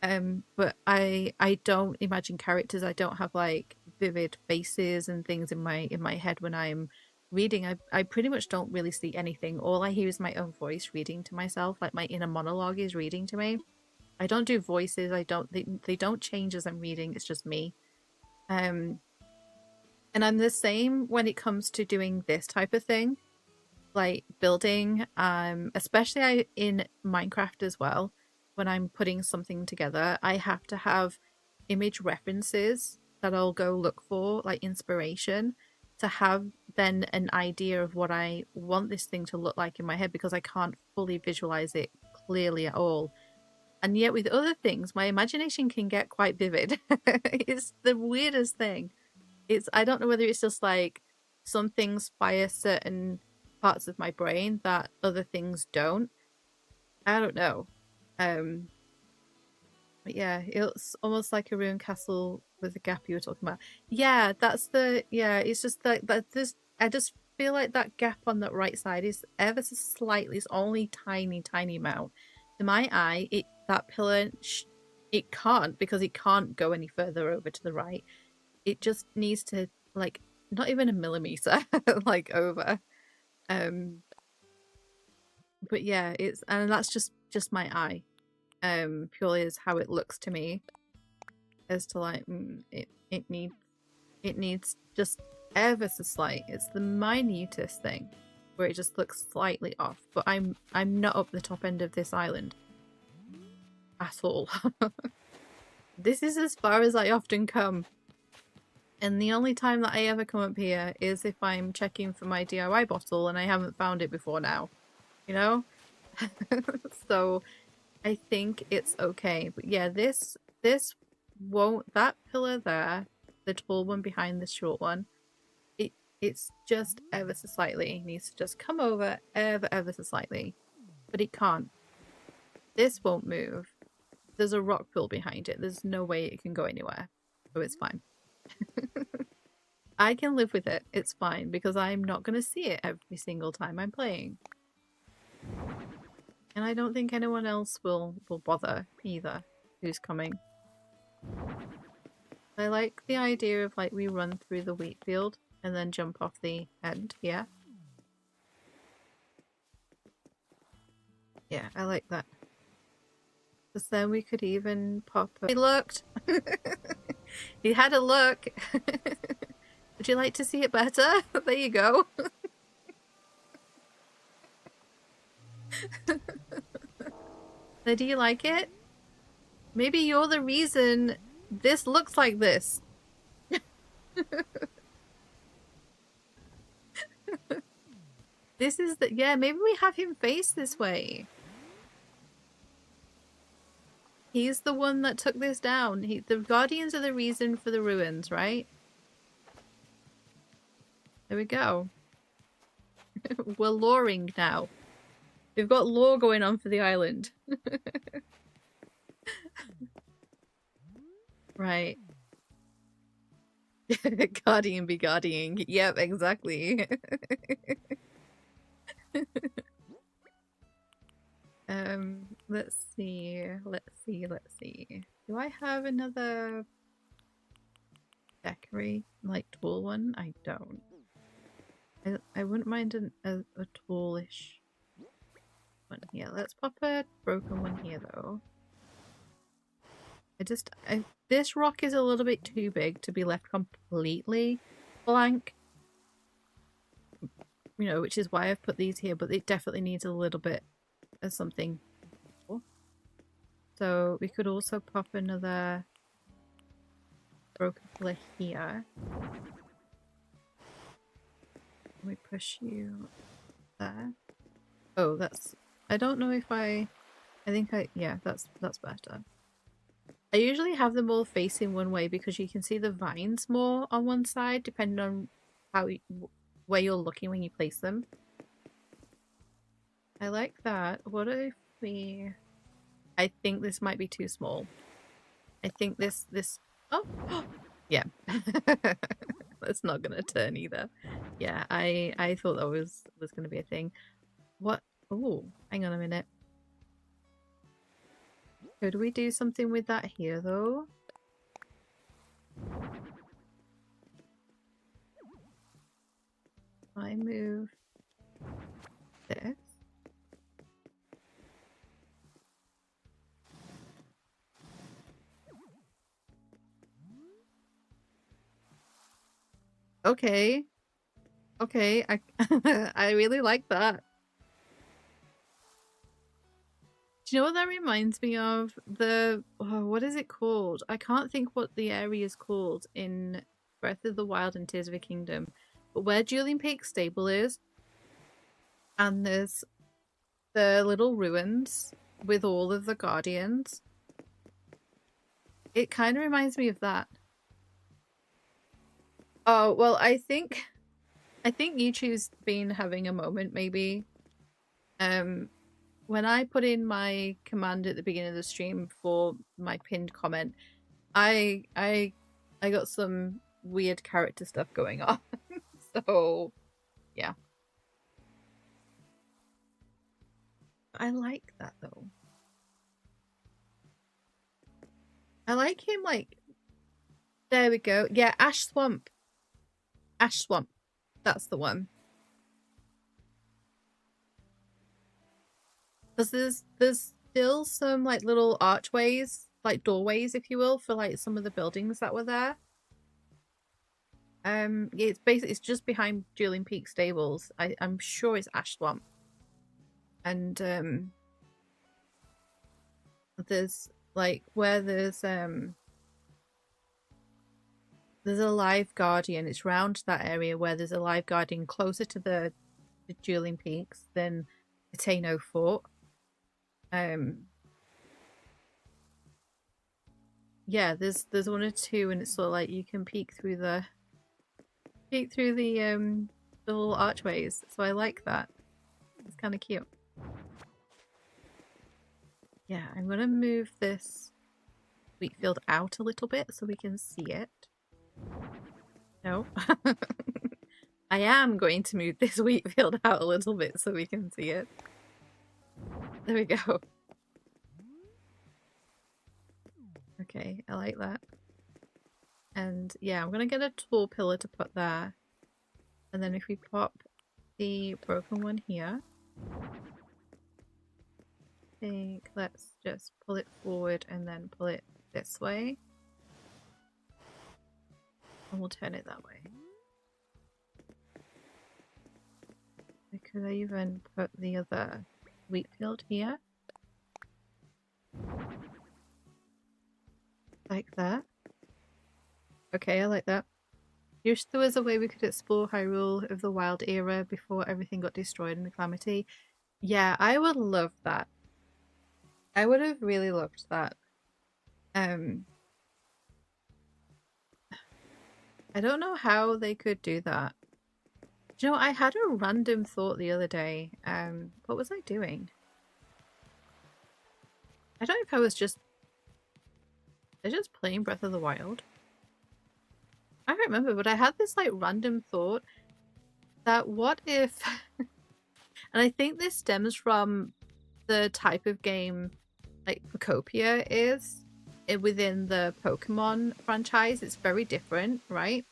But I don't imagine characters. I don't have like vivid faces and things in my head when I'm reading. I pretty much don't really see anything. All I hear is my own voice reading to myself, like my inner monologue is reading to me. I don't do voices. They don't change as I'm reading. It's just me. And I'm the same when it comes to doing this type of thing, like building, especially in Minecraft as well. When I'm putting something together, I have to have image references that I'll go look for, like inspiration, to have then an idea of what I want this thing to look like in my head, because I can't fully visualize it clearly at all. And yet with other things, my imagination can get quite vivid. It's the weirdest thing. I don't know whether it's just like some things fire certain parts of my brain that other things don't. I don't know. But yeah, it's almost like a ruined castle with the gap you were talking about. Yeah, it's just that this I just feel like that gap on that right side is ever so slightly, it's only tiny amount. To my eye, that pillar it can't, because it can't go any further over to the right. It just needs to, like, not even a millimeter like over. But yeah, and that's just my eye. Purely as how it looks to me, as to like it needs just ever so slight. It's the minutest thing where it just looks slightly off. But I'm not up the top end of this island at all. This is as far as I often come. And the only time that I ever come up here is if I'm checking for my DIY bottle and I haven't found it before now. You know? So I think it's okay. But yeah, this won't, that pillar there, the tall one behind the short one, it's just ever so slightly needs to just come over ever so slightly. But it can't. This won't move. There's a rock pool behind it. There's no way it can go anywhere. So it's fine. I can live with it. It's fine, because I'm not going to see it every single time I'm playing. And I don't think anyone else will bother either who's coming. I like the idea of like we run through the wheat field and then jump off the end here. Yeah, I like that. Because then we could even pop up. He looked! He had a look! Would you like to see it better? There you go. Now, do you like it? Maybe you're the reason this looks like this. This is the, yeah, maybe we have him face this way. He's the one that took this down. The Guardians are the reason for the ruins, right? There we go. We're luring now. We've got lore going on for the island. Right. Guardian be guarding. Yep, exactly. Let's see. Do I have another decorate, like, tool one? I don't. I wouldn't mind a toolish one here. Let's pop a broken one here, though. This rock is a little bit too big to be left completely blank. You know, which is why I've put these here, but it definitely needs a little bit of something. So we could also pop another broken pillar here. Let me push you there. Oh, that's... I don't know if I think yeah, that's better. I usually have them all facing one way because you can see the vines more on one side depending on where you're looking when you place them. I like that. What if we... I think this might be too small. I think this... Oh! Yeah. That's not gonna turn either. Yeah, I thought that was gonna be a thing. What? Oh, hang on a minute. Could we do something with that here, though? I move this. Okay. Okay, I really like that. Do you know what that reminds me of? What is it called? I can't think what the area is called in Breath of the Wild and Tears of a Kingdom. But where Julian Peak Stable is, and there's the little ruins with all of the Guardians. It kind of reminds me of that. Oh, well, I think YouTube's been having a moment, maybe. When I put in my command at the beginning of the stream for my pinned comment, I got some weird character stuff going on. So, yeah. I like that, though. I like him, like... There we go. Yeah, Ash Swamp. Ash Swamp. That's the one. Because there's still some, like, little archways, like doorways, if you will, for, like, some of the buildings that were there. It's just behind Julian Peak Stables. I'm sure it's Ash Swamp. And there's, like, where there's a live guardian. It's round that area where there's a live guardian closer to the Julian Peaks than Ateno Fort. Yeah, there's one or two, and it's sort of like you can peek through the little archways. So I like that. It's kind of cute. Yeah, I'm gonna move this wheat field out a little bit so we can see it. No. I am going to move this wheat field out a little bit so we can see it. There we go. Okay, I like that. And yeah, I'm gonna get a tall pillar to put there. And then if we pop the broken one here, I think let's just pull it forward and then pull it this way. And we'll turn it that way. Could I even put the other wheat field here? Like that. Okay, I like that. wish there was a way we could explore Hyrule of the Wild era before everything got destroyed in the Calamity. Yeah, I would love that. I would have really loved that. I don't know how they could do that. You know, I had a random thought the other day. What was I doing? I don't know if I was just playing Breath of the Wild. I don't remember, but I had this like random thought that what if and I think this stems from the type of game like Pocopia is within the Pokemon franchise. It's very different, right?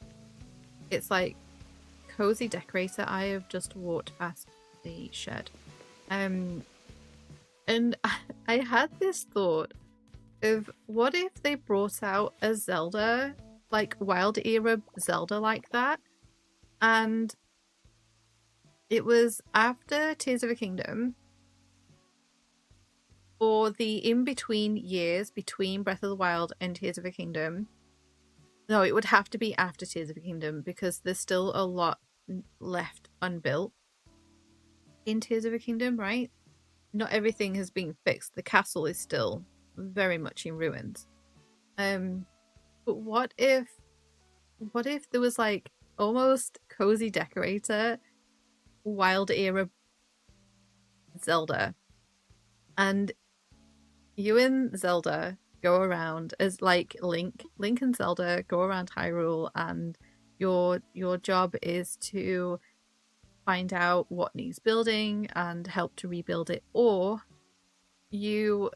It's like Cozy Decorator. I have just walked past the shed. And I had this thought of what if they brought out a Zelda, like Wild era Zelda like that, and it was after Tears of a Kingdom, or the in-between years between Breath of the Wild and Tears of a Kingdom. No, it would have to be after Tears of a Kingdom because there's still a lot left unbuilt in Tears of a Kingdom, right? Not everything has been fixed. The castle is still very much in ruins. But what if there was like almost Cozy Decorator Wild era Zelda, and you and Zelda go around as like Link and Zelda go around Hyrule, and your job is to find out what needs building and help to rebuild it, or you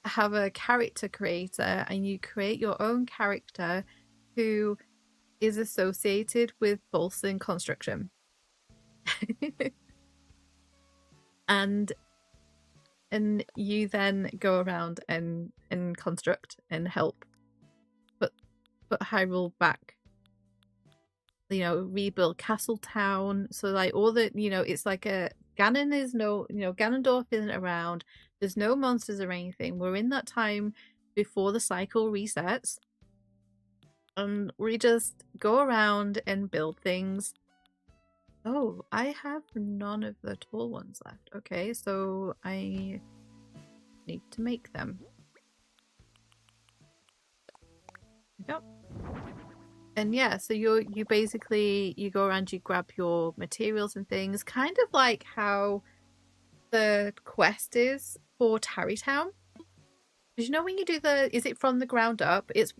have a character creator and you create your own character who is associated with Bolson construction. and you then go around and construct and help put Hyrule back, you know, rebuild Castletown. So like all the, you know, it's like a Ganon is no, you know, Ganondorf isn't around, there's no monsters or anything. We're in that time before the cycle resets, and we just go around and build things. Oh, I have none of the tall ones left. Okay, so I need to make them. Yep. And yeah, so you basically you go around, you grab your materials and things, kind of like how the quest is for Tarrytown. Did you know when you do the is it from the ground up? It's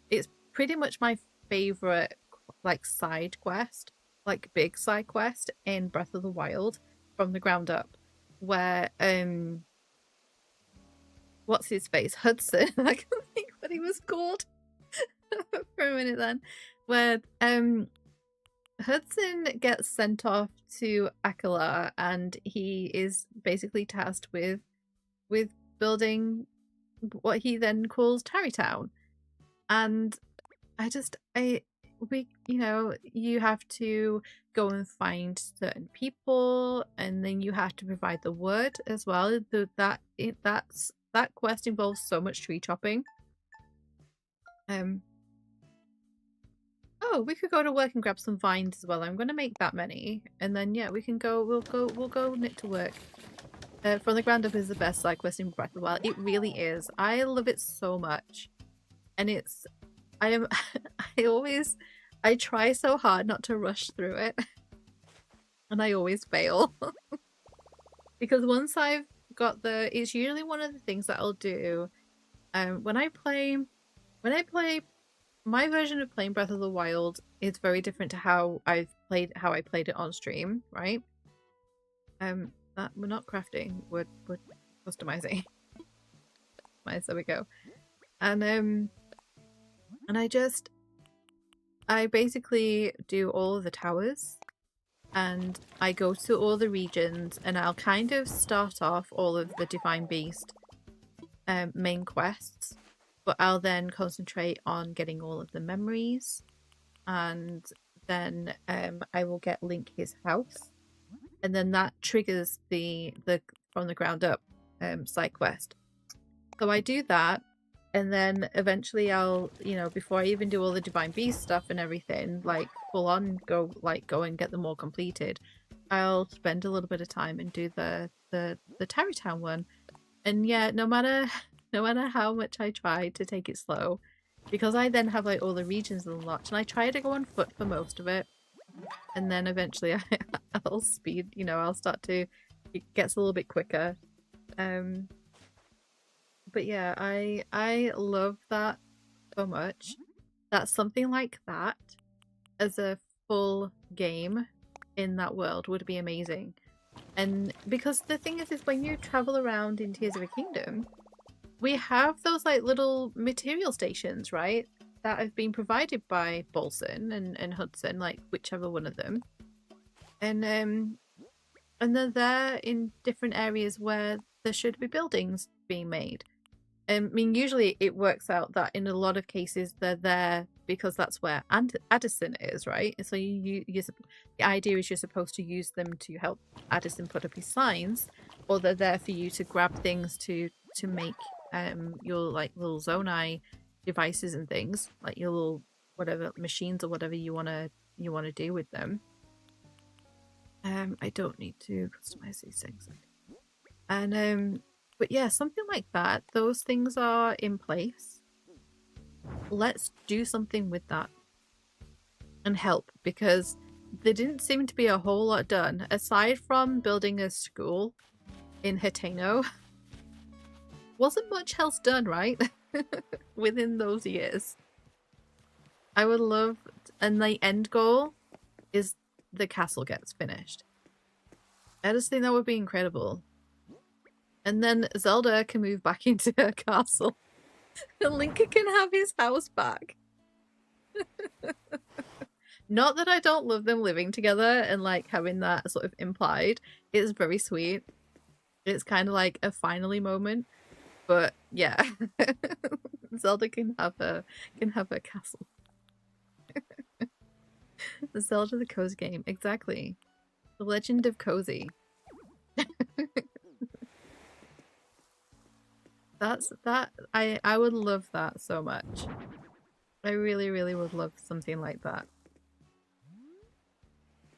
pretty much my favorite like side quest, like big side quest in Breath of the Wild, from the ground up, where what's his face? Hudson. I can't think what he was called for a minute then. Where Hudson gets sent off to Akala, and he is basically tasked with building what he then calls Tarrytown. And we, you know, you have to go and find certain people, and then you have to provide the wood as well. That quest involves so much tree chopping. Oh, we could go to work and grab some vines as well. I'm gonna make that many, and then yeah, we can go. We'll go knit to work. From the ground up is the best side quest in Breath of the Wild. It really is. I love it so much, and it's. I am. I try so hard not to rush through it, and I always fail. Because once I've got it's usually one of the things that I'll do. When I play my version of playing Breath of the Wild is very different to how I played it on stream, right? That we're not crafting, we're customizing. Nice, there we go. And I basically do all of the towers, and I go to all the regions, and I'll kind of start off all of the Divine Beast main quests, but I'll then concentrate on getting all of the memories, and then I will get Link his house, and then that triggers the from the ground up side quest. So I do that, And then eventually I'll, you know, before I even do all the Divine Beast stuff and everything, like full on go and get them all completed, I'll spend a little bit of time and do the Tarrytown one. And yeah, no matter how much I try to take it slow, because I then have like all the regions unlocked, and I try to go on foot for most of it, and then eventually I'll speed, you know, I'll start to, it gets a little bit quicker. But yeah, I love that so much. That something like that as a full game in that world would be amazing. And because the thing is when you travel around in Tears of a Kingdom, we have those like little material stations, right? That have been provided by Bolson and Hudson, like whichever one of them. And they're there in different areas where there should be buildings being made. I mean, usually it works out that in a lot of cases they're there because that's where Addison is, right? So the idea is you're supposed to use them to help Addison put up his signs, or they're there for you to grab things to make your like little Zonai devices and things, like your little whatever machines or whatever you wanna do with them. I don't need to customize these things, and but yeah, something like that. Those things are in place. Let's do something with that and help, because there didn't seem to be a whole lot done aside from building a school in Hiteno. Wasn't much else done, right? Within those years. I would love, and the end goal is the castle gets finished. I just think that would be incredible. And then Zelda can move back into her castle. And Link can have his house back. Not that I don't love them living together and like having that sort of implied. It's very sweet. It's kind of like a finally moment. But yeah. Zelda can have her castle. The Zelda the Cosy game. Exactly. The Legend of Cosy. I would love that so much. I really, really would love something like that.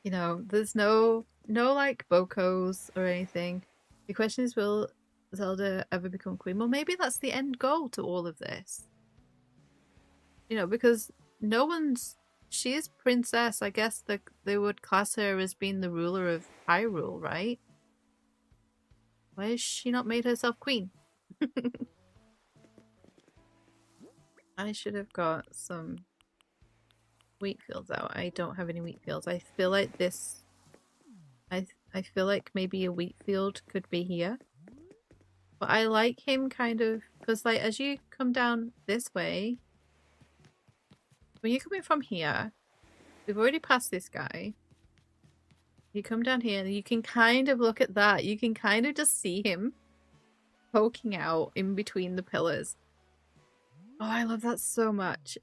You know, there's no like Bokos or anything. The question is, will Zelda ever become queen? Well, maybe that's the end goal to all of this. You know, because no one's, she is princess. I guess they would class her as being the ruler of Hyrule, right? Why has she not made herself queen? I should have got some wheat fields out. I don't have any wheat fields. I feel like this... I feel like maybe a wheat field could be here. But I like him kind of... Because like as you come down this way... When you're coming from here... We've already passed this guy. You come down here and you can kind of look at that. You can kind of just see him poking out in between the pillars. Oh, I love that so much.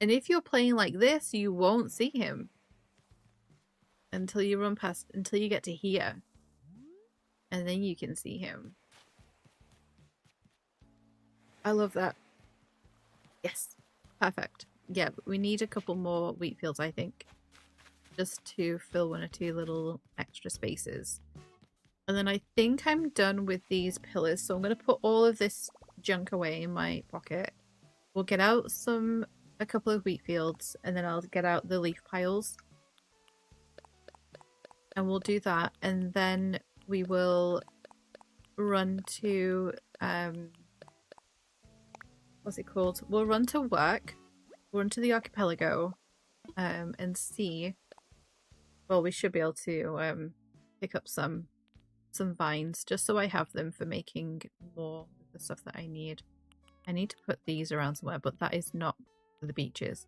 And if you're playing like this, you won't see him until you run past, until you get to here. And then you can see him. I love that. Yes. Perfect. Yeah, but we need a couple more wheat fields, I think. Just to fill one or two little extra spaces. And then I think I'm done with these pillars. So I'm going to put all of this junk away in my pocket. We'll get out a couple of wheat fields, and then I'll get out the leaf piles. And we'll do that. And then we will run to, what's it called? We'll run to work. We'll run to the archipelago, and see. Well, we should be able to pick up some vines, just so I have them for making more of the stuff that I need. I need to put these around somewhere, but that is not for the beaches.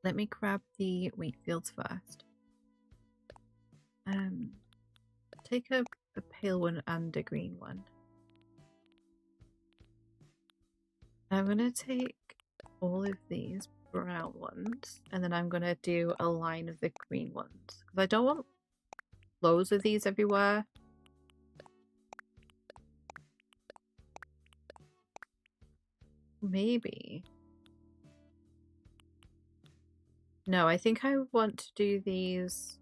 Let me grab the wheat fields first. Take a pale one and a green one. I'm gonna take all of these brown ones, and then I'm gonna do a line of the green ones, because I don't want loads of these everywhere. maybe. No, I think I want to do these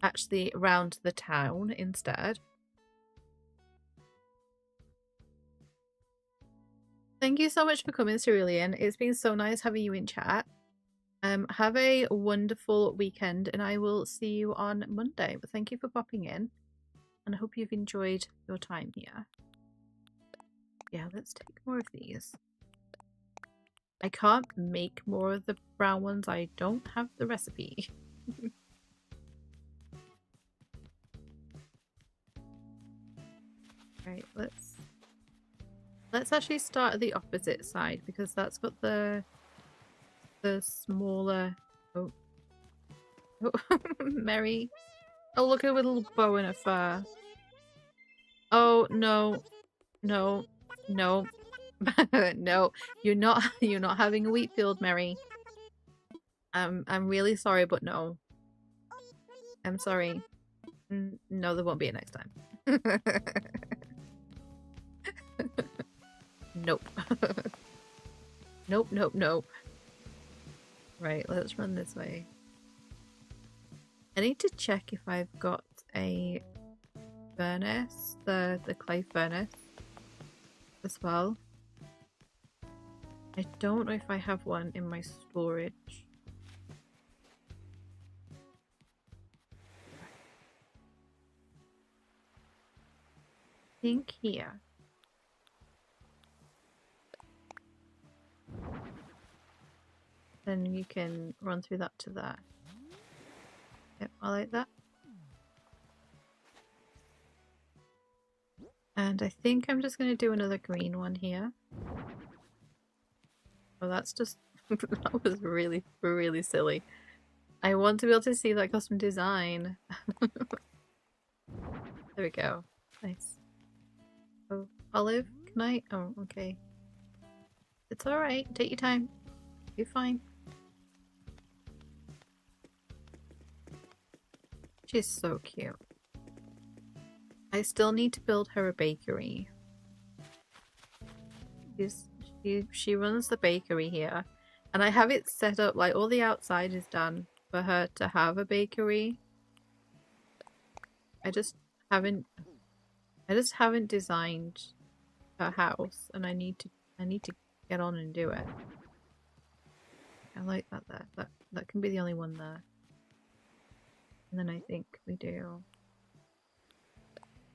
actually around the town instead. Thank you so much for coming, Cerulean. It's been so nice having you in chat. Have a wonderful weekend, and I will see you on Monday. But thank you for popping in, and I hope you've enjoyed your time here. Yeah, let's take more of these. I can't make more of the brown ones. I don't have the recipe. Right, let's actually start at the opposite side because that's got the smaller. Oh, oh. Mary. Oh, look at a little bow and a fur. Oh no, no, no, no! You're not having a wheat field, Mary. I'm really sorry, but no. I'm sorry. No, there won't be a next time. Nope. Nope, nope, nope. Right, let's run this way. I need to check if I've got a furnace, the clay furnace as well. I don't know if I have one in my storage. I think here. Then you can run through that to there. Yep, I like that. And I think I'm just going to do another green one here. Oh, that's just... that was really, really silly. I want to be able to see that custom design. There we go. Nice. Oh, Olive, can I? Oh, okay. It's alright. Take your time. You're fine. She's so cute. I still need to build her a bakery. She runs the bakery here. And I have it set up, like all the outside is done for her to have a bakery. I just haven't designed her house, and I need to get on and do it. I like that there. That can be the only one there. And then I think we do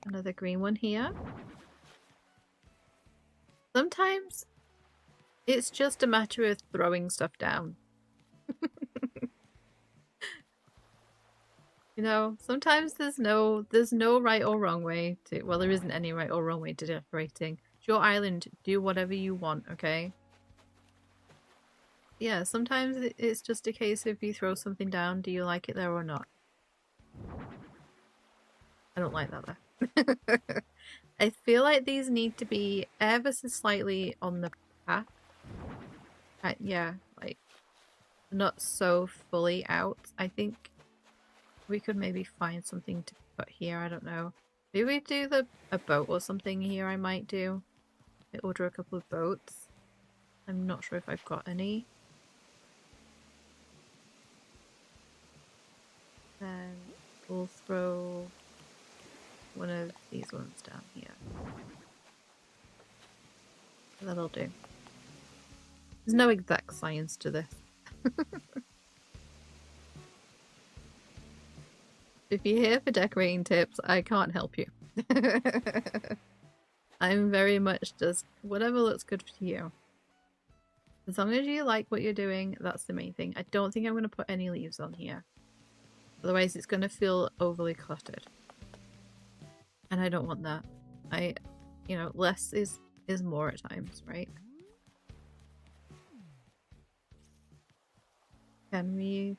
another green one here. Sometimes it's just a matter of throwing stuff down. You know, sometimes there's no right or wrong way to, well, there isn't any right or wrong way to decorating. It's your island, do whatever you want, okay? Yeah, sometimes it's just a case of you throw something down, do you like it there or not? I don't like that there. I feel like these need to be ever so slightly on the path. Yeah, like not so fully out. I think we could maybe find something to put here. I don't know. Maybe we do a boat or something here. I might do. I order a couple of boats. I'm not sure if I've got any. Then we'll throw one of these ones down here. That'll do. There's no exact science to this. If you're here for decorating tips, I can't help you. I'm very much just whatever looks good for you. As long as you like what you're doing, that's the main thing. I don't think I'm going to put any leaves on here. Otherwise it's going to feel overly cluttered. And I don't want that. You know, less is more at times, right? Can we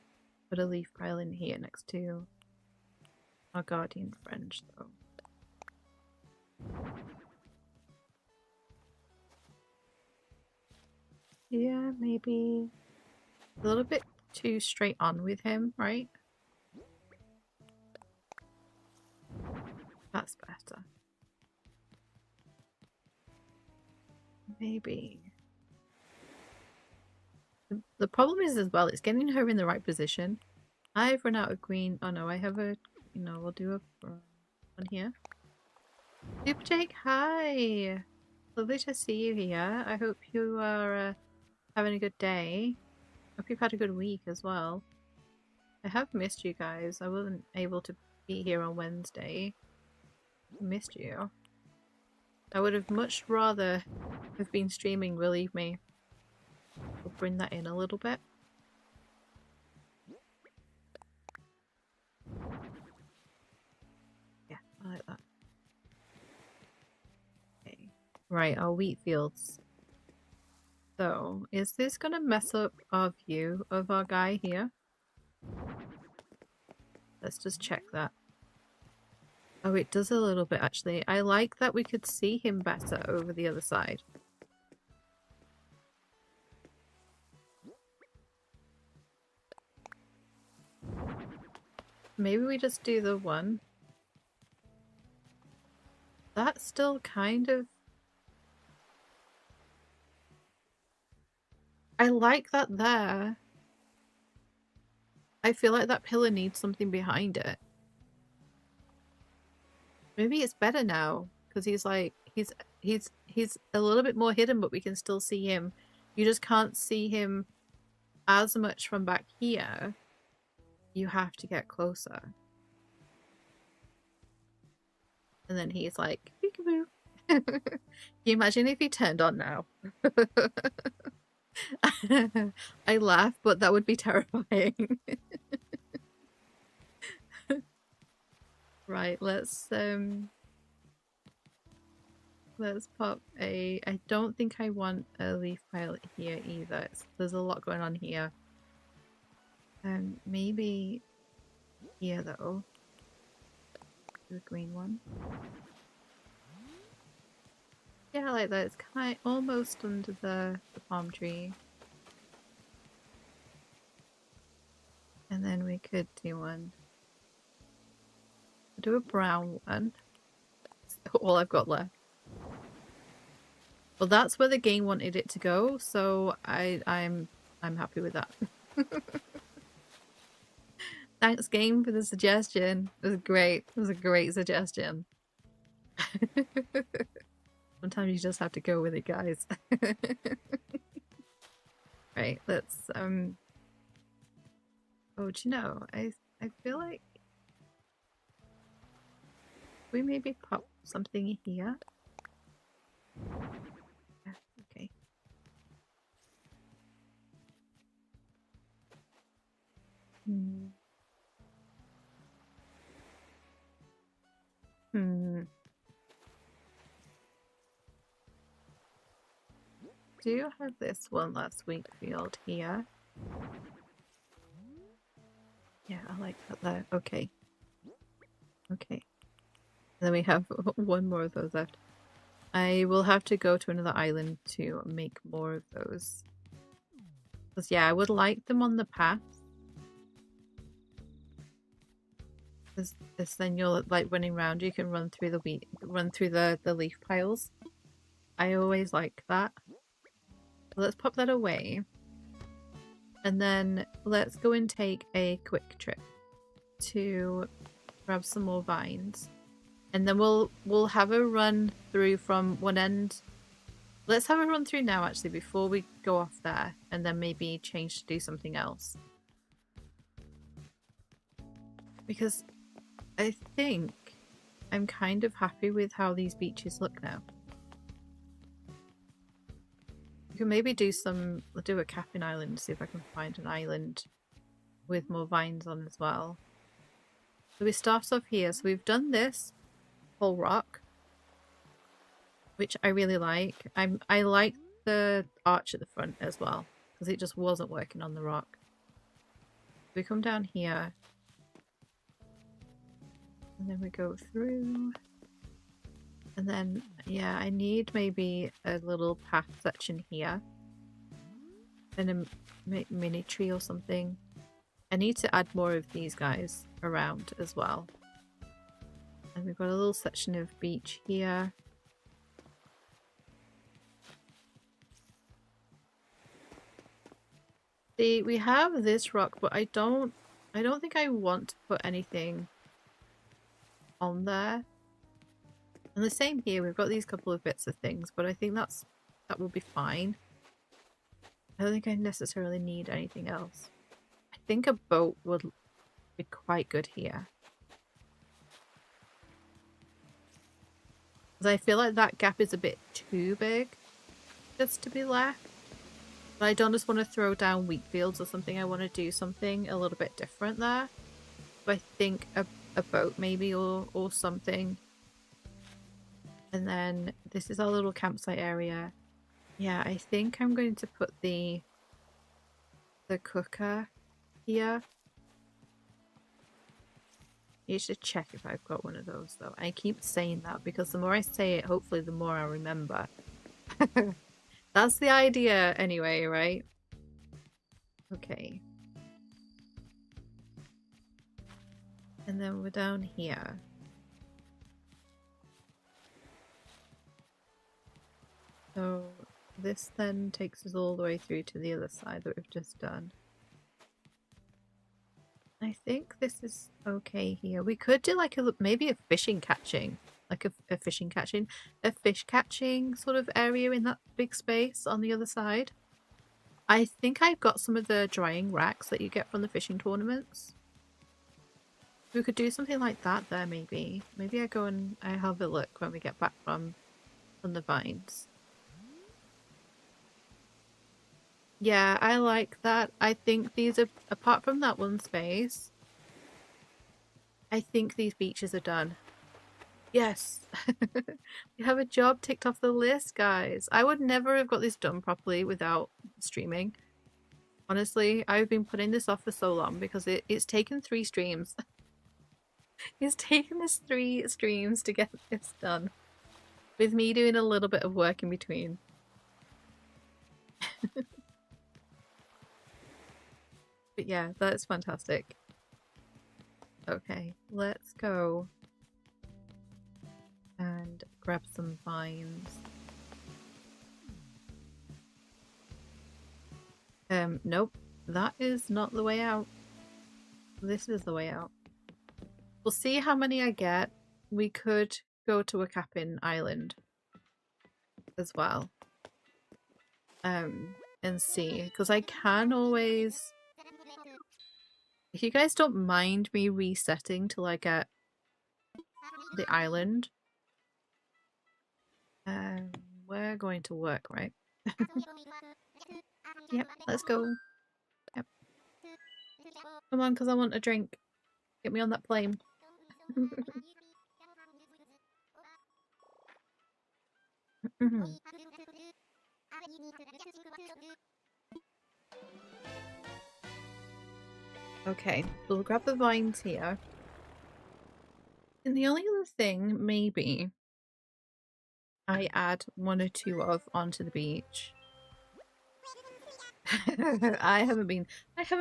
put a leaf pile in here next to our guardian friend, though? Yeah, maybe a little bit too straight on with him, right? That's better. Maybe The problem is as well, it's getting her in the right position. I've run out of green. Oh no, I have a, we'll do a one here. Super Jake, hi! Lovely to see you here. I hope you are having a good day. Hope you've had a good week as well. I have missed you guys. I wasn't able to be here on Wednesday. Missed you. I would have much rather have been streaming, believe me. We'll bring that in a little bit. Yeah, I like that. Okay. Right, our wheat fields. So, is this gonna mess up our view of our guy here? Let's just check that. Oh, it does a little bit actually. I like that we could see him better over the other side. Maybe we just do the one. That's still kind of... I like that there. I feel like that pillar needs something behind it. Maybe it's better now because he's like he's a little bit more hidden, but we can still see him. You just can't see him as much from back here. You have to get closer. And then he's like, peekaboo. Can you imagine if he turned on now? I laugh, but that would be terrifying. Right, let's pop a... I don't think I want a leaf pile here either. There's a lot going on here. Maybe here though. The green one. Yeah, I like that. It's kind of almost under the palm tree. And then we could do one. I'll do a brown one. That's all I've got left. Well, that's where the game wanted it to go, so I'm happy with that. Thanks, game, for the suggestion. It was great. It was a great suggestion. Sometimes you just have to go with it, guys. Right, let's oh, do you know, I feel like we maybe pop something here. Yeah, okay. Do you have this one last week field here? Yeah, I like that there. Okay. Okay. Then we have one more of those left. I will have to go to another island to make more of those. Because yeah, I would like them on the path. Because then you're like running around, you can run through the leaf piles. I always like that. So let's pop that away. And then let's go and take a quick trip to grab some more vines. And then we'll have a run through from one end. Let's have a run through now actually before we go off there, and then maybe change to do something else. Because I think I'm kind of happy with how these beaches look now. We can maybe do a capping island, see if I can find an island with more vines on as well. So we start off here. So we've done this whole rock, which I really like. I like the arch at the front as well, because it just wasn't working on the rock. We come down here, and then we go through. And then, yeah, I need maybe a little path section here. And a mini tree or something. I need to add more of these guys around as well. And we've got a little section of beach here. See, we have this rock, but I don't think I want to put anything on there. And the same here, we've got these couple of bits of things, but I think that will be fine. I don't think I necessarily need anything else. I think a boat would be quite good here. Because I feel like that gap is a bit too big just to be left. But I don't just want to throw down wheat fields or something. I want to do something a little bit different there. So I think a boat maybe or something. And then this is our little campsite area. Yeah, I think I'm going to put the cooker here. You should check if I've got one of those though. I keep saying that because the more I say it, hopefully the more I remember. That's the idea anyway, right? Okay. And then we're down here. So this then takes us all the way through to the other side that we've just done. I think this is okay here. We could do like maybe a fishing catching, like a fish catching sort of area in that big space on the other side. I think I've got some of the drying racks that you get from the fishing tournaments. We could do something like that there maybe. Maybe I go and I have a look when we get back from the vines. Yeah, I like that. I think these are, apart from that one space, I think these beaches are done. Yes! We have a job ticked off the list, guys. I would never have got this done properly without streaming. Honestly, I've been putting this off for so long because it's taken 3 streams. It's taken us 3 streams to get this done. With me doing a little bit of work in between. But yeah, that's fantastic. Okay, let's go and grab some vines. Nope, that is not the way out. This is the way out. We'll see how many I get. We could go to a capping island as well. And see, because I can always... If you guys don't mind me resetting till I get the island, we're going to work, right? Yep, let's go. Yep. Come on, because I want a drink. Get me on that plane. Okay, we'll grab the vines here. And the only other thing, maybe, I add 1 or 2 of onto the beach. I haven't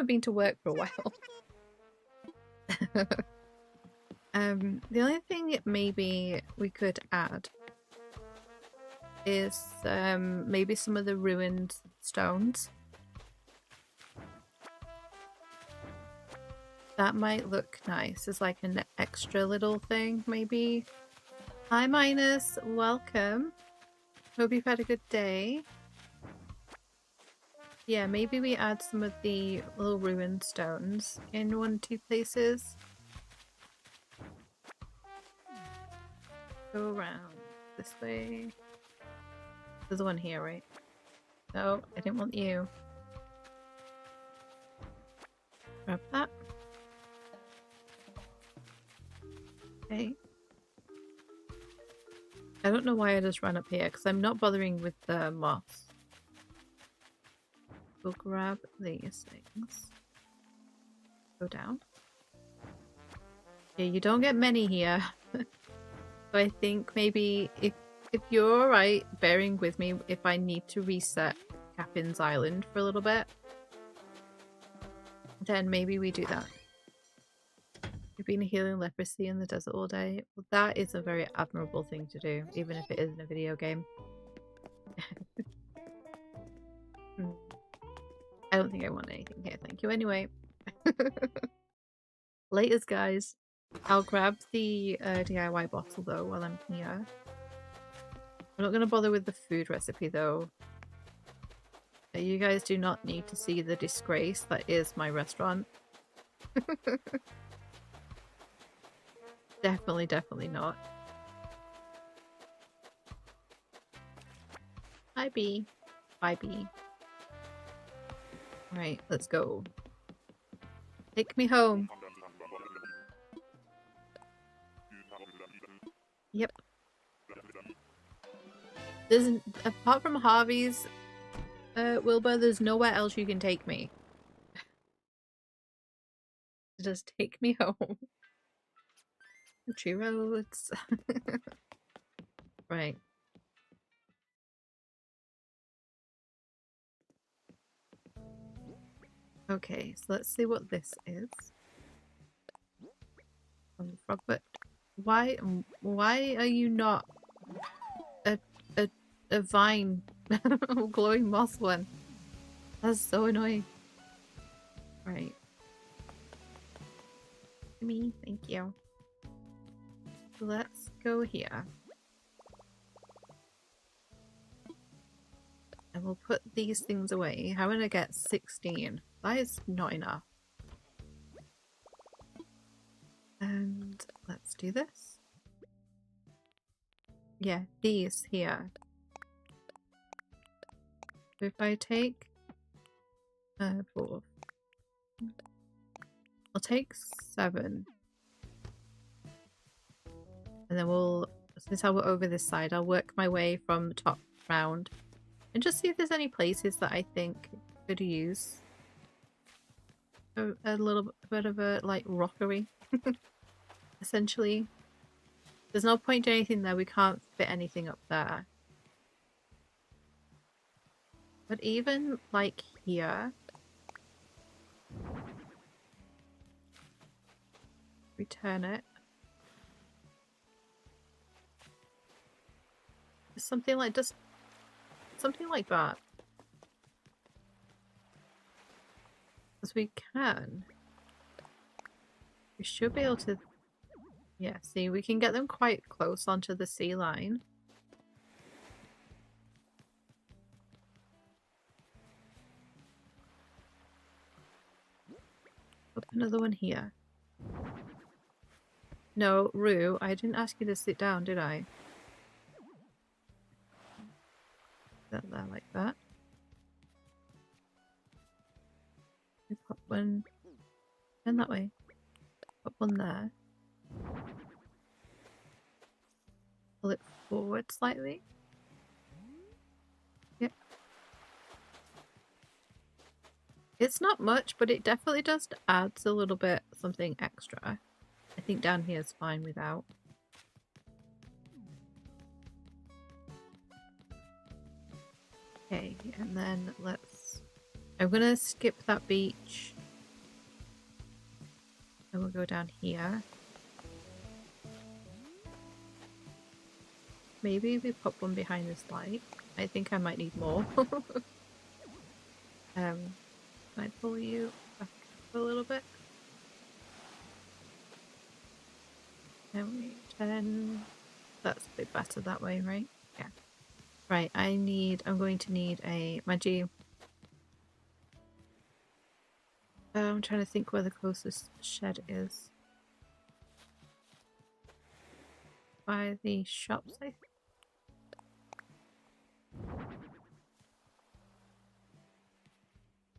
been to work for a while. The only thing maybe we could add is maybe some of the ruined stones. That might look nice as like an extra little thing, maybe. Hi Minus, welcome. Hope you've had a good day. Yeah, maybe we add some of the little ruined stones in 1 or 2 places. Go around this way. There's one here, right? No, I didn't want you. Grab that. Okay. I don't know why I just ran up here, because I'm not bothering with the moss. We'll grab these things. Go down. Yeah, you don't get many here. So I think maybe if you're alright bearing with me if I need to reset Captain's Island for a little bit, then maybe we do that. You've been healing leprosy in the desert all day. Well, that is a very admirable thing to do, even if it isn't a video game. I don't think I want anything here, thank you. Anyway. Laters, guys. I'll grab the DIY bottle though while I'm here. I'm not going to bother with the food recipe though. You guys do not need to see the disgrace that is my restaurant. Definitely not. Hi B. Bye B. Right, let's go. Take me home. Yep. There's apart from Harvey's, Wilbur, there's nowhere else you can take me. Just take me home. Tree roads. Right. Okay, so let's see what this is. But why are you not a vine glowing moss one? That's so annoying. Right. Me, thank you. Let's go here. And we'll put these things away. How did I get 16? That is not enough. And let's do this. Yeah, these here. So if I take 4, I'll take 7. And then we'll, since I were over this side, I'll work my way from the top round and just see if there's any places that I think could use a little bit of a like rockery. Essentially, there's no point to anything there. We can't fit anything up there. But even like here, return it. Something like just something like that. Because we can. We should be able to. Yeah, see, we can get them quite close onto the sea line. Put another one here. No, Rue, I didn't ask you to sit down, did I? That there like that. We pop one. Turn that way. Pop one there. Pull it forward slightly. Yep. It's not much, but it definitely just adds a little bit something extra. I think down here is fine without. Okay, and then let's... I'm gonna skip that beach. And we'll go down here. Maybe we pop one behind this light. I think I might need more. Can I pull you back a little bit? Can we turn? That's a bit better that way, right? Yeah. Right, I'm going to need a Magi. I'm trying to think where the closest shed is. By the shops, I think.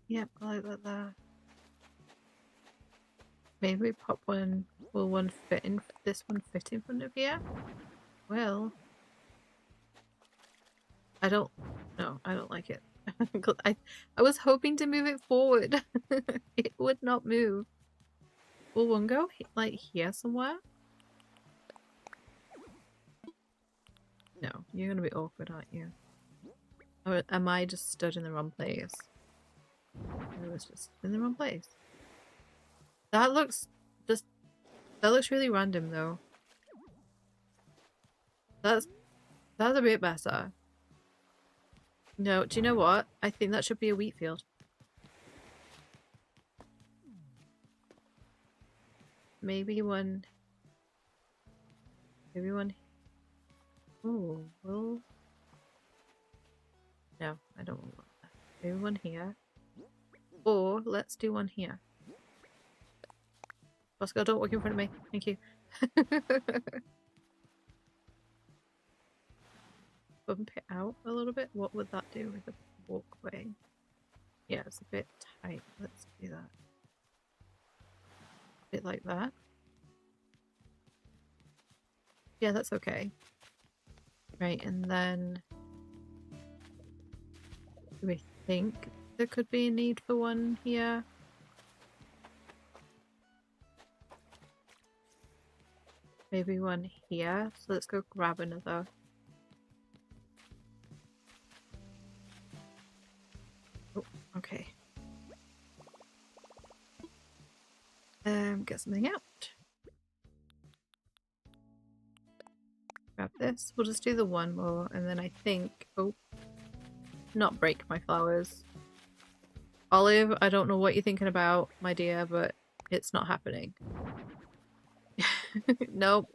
Yep, like that there. Maybe we pop one. Will one fit in? This one fit in front of here? Well, I don't. No, I don't like it. I was hoping to move it forward. It would not move. Will one go like here somewhere? No, you're gonna be awkward, aren't you? Or am I just stood in the wrong place? I was just in the wrong place. That looks really random though. That's a bit better. No, do you know what? I think that should be a wheat field. maybe one. Maybe one. Oh, well. No, I don't want that. Maybe one here. Or let's do one here. Bosco, don't walk in front of me. Thank you. Bump it out a little bit. What would that do with the walkway? Yeah, it's a bit tight. Let's do that. A bit like that. Yeah, that's okay. Right, and then do we think there could be a need for one here? Maybe one here. So let's go grab another. Oh, okay. Get something out. Grab this. We'll just do the one more, and then I think, oh, not break my flowers. Olive, I don't know what you're thinking about, my dear, but it's not happening. Nope,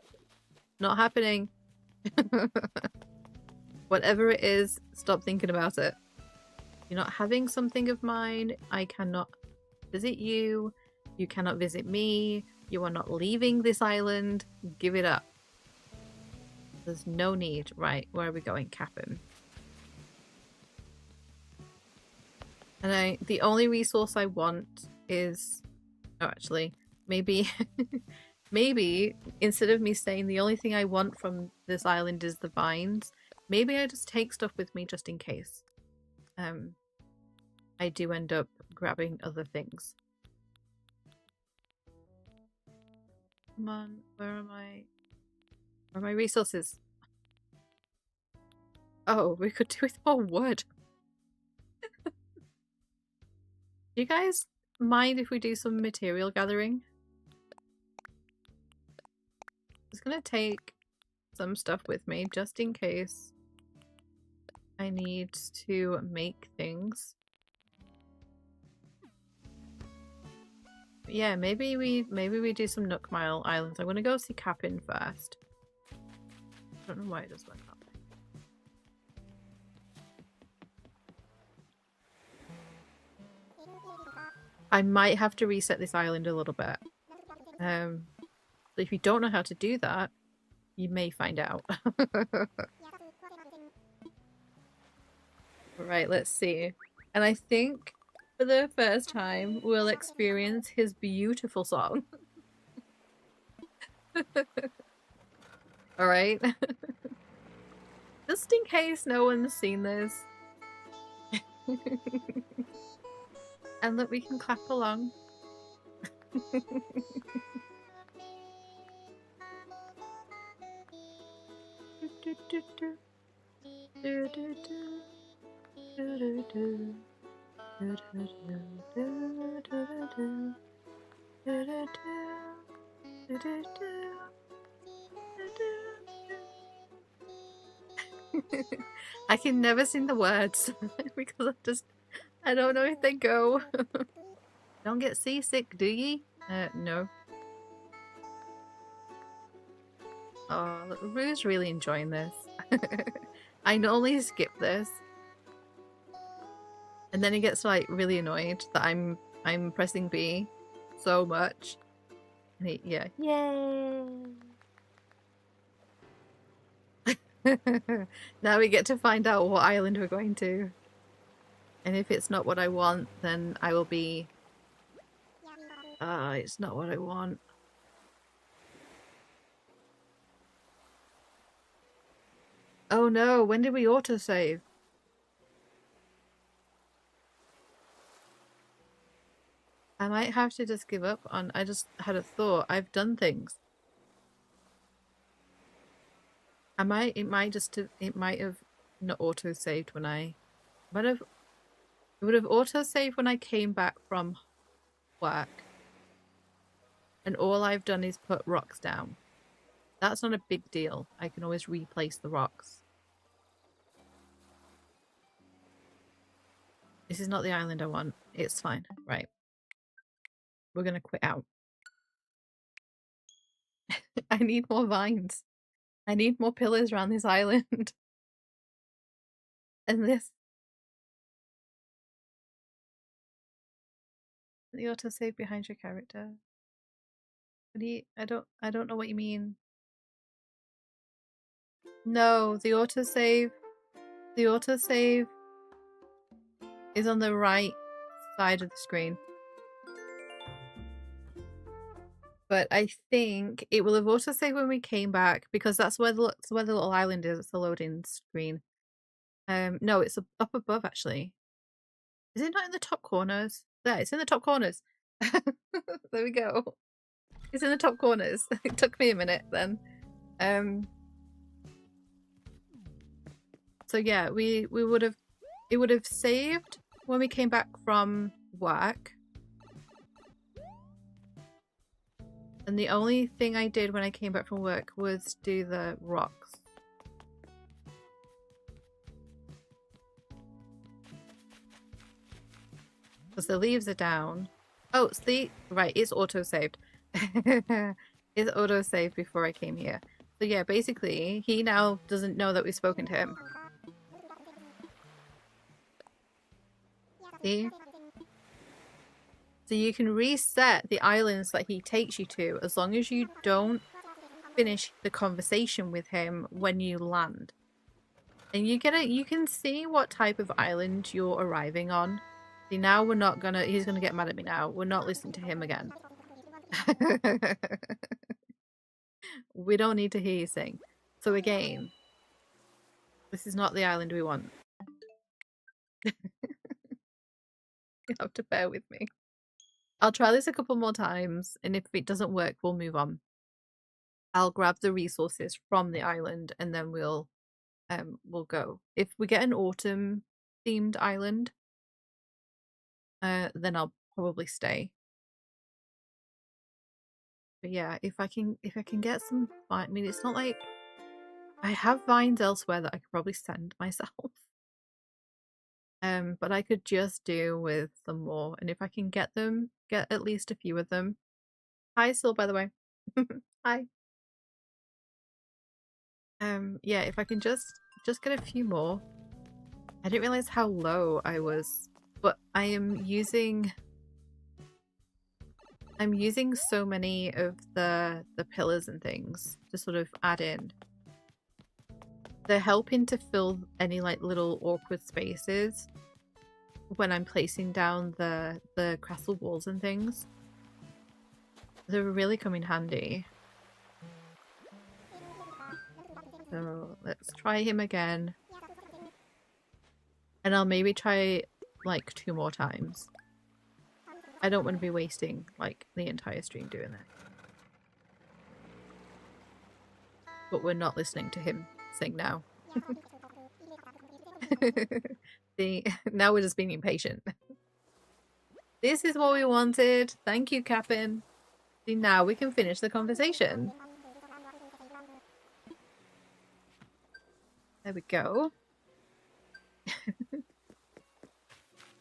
not happening. Whatever it is, stop thinking about it. You're not having something of mine. I cannot visit you. You cannot visit me. You are not leaving this island. Give it up. There's no need. Right, where are we going? Cap'n. And the only resource I want is... Oh, actually, maybe... maybe, instead of me saying the only thing I want from this island is the vines, maybe I just take stuff with me just in case. I do end up grabbing other things. Come on, where are my resources? Oh, we could do with more wood. Do you guys mind if we do some material gathering? I'm just gonna take some stuff with me just in case I need to make things. Yeah, maybe we do some Nook Mile Islands. I'm gonna go see Cap'n first. I don't know why it just went up. I might have to reset this island a little bit. So if you don't know how to do that, you may find out. Right, let's see. And I think for the first time, we'll experience his beautiful song. Alright? Just in case no one's seen this. And that we can clap along. I can never sing the words because I don't know if they go. Don't get seasick, do ye? No. Oh, look, Rue's really enjoying this. I normally skip this. And then he gets like really annoyed that I'm pressing B so much. And he, yeah. Yay! Now we get to find out what island we're going to. And if it's not what I want, then I will be... it's not what I want. Oh no, when did we autosave? I might have to just give up on... I just had a thought. I've done things. It might have not auto-saved when it would have auto-saved when I came back from work. And all I've done is put rocks down. That's not a big deal. I can always replace the rocks. This is not the island I want. It's fine. Right. We're gonna quit out. I need more vines. I need more pillars around this island. And this. The autosave behind your character. What do you, I don't know what you mean. No, the autosave is on the right side of the screen. But I think it will have autosaved when we came back because that's where the little island is. It's the loading screen. No, it's up above actually. Is it not in the top corners? There, it's in the top corners. There we go. It's in the top corners. It took me a minute then. So yeah, it would have saved when we came back from work. And the only thing I did when I came back from work was do the rocks. Because the leaves are down. Oh, see? Right, it's auto-saved. It's auto-saved before I came here. So yeah, basically, he now doesn't know that we've spoken to him. See? So you can reset the islands that he takes you to as long as you don't finish the conversation with him when you land. And you can see what type of island you're arriving on. See, now we're not gonna, he's gonna get mad at me now. We're not listening to him again. We don't need to hear you sing. So again, this is not the island we want. You have to bear with me. I'll try this a couple more times, and if it doesn't work, we'll move on. I'll grab the resources from the island, and then we'll go. If we get an autumn themed island, then I'll probably stay. But yeah, if I can get some, I mean, it's not like I have vines elsewhere that I could probably send myself. But I could just do with some more, and if I can get at least a few of them. Hi, Sil, by the way. Hi. Yeah, if I can just get a few more. I didn't realize how low I was, but I'm using so many of the pillars and things to sort of add in. They're helping to fill any like little awkward spaces when I'm placing down the castle walls and things. They're really come in handy. So let's try him again. And I'll maybe try like 2 more times. I don't want to be wasting like the entire stream doing that. But we're not listening to him sing now. See, now we're just being impatient. This is what we wanted. Thank you, Captain. See, now we can finish the conversation. There we go.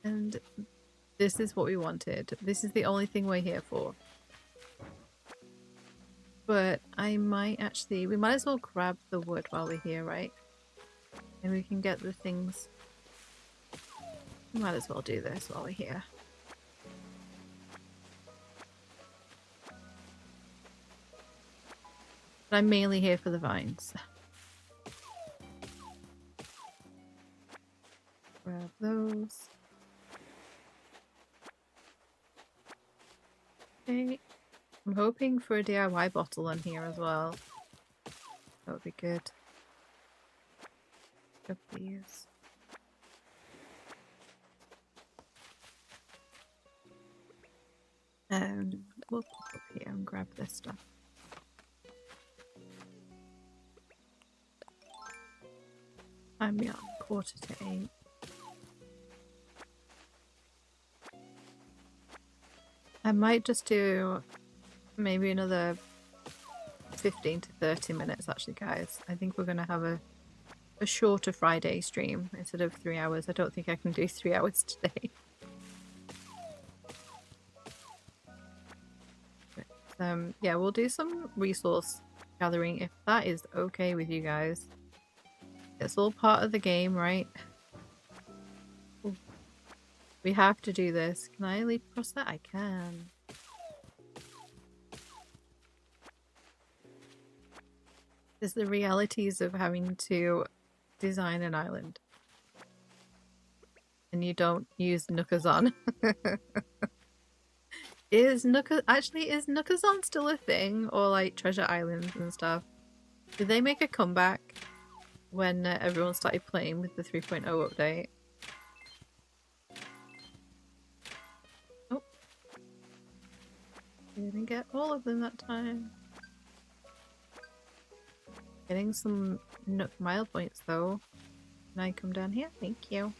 And this is what we wanted. This is the only thing we're here for. But I might actually... We might as well grab the wood while we're here, right? And we can get the things... We might as well do this while we're here. But I'm mainly here for the vines. Grab those. Okay. I'm hoping for a DIY bottle on here as well. That would be good. Grab these. We'll pop up here and grab this stuff. I'm on 7:45. I might just do maybe another 15 to 30 minutes actually, guys. I think we're going to have a shorter Friday stream instead of 3 hours. I don't think I can do 3 hours today. yeah, we'll do some resource gathering if that is okay with you guys. It's all part of the game, right? Ooh. We have to do this. Can I leap across that? I can. It's the realities of having to design an island. And you don't use Nookazon. Is Nookazon still a thing? Or like Treasure Islands and stuff? Did they make a comeback when everyone started playing with the 3.0 update? Oh. Didn't get all of them that time. Getting some Nook mile points though. Can I come down here? Thank you.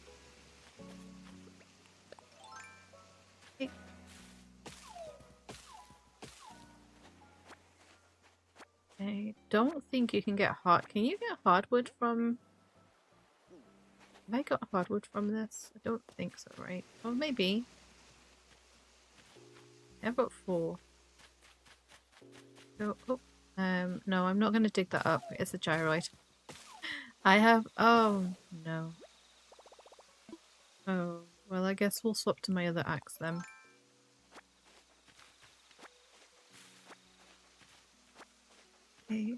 Okay. I don't think you can get hard. Can you get hardwood from... Have I got hardwood from this? I don't think so, right? Or maybe. I've got 4. So, oh, no, I'm not going to dig that up. It's a gyroid. I have... Oh, no. Oh, well, I guess we'll swap to my other axe then. Okay.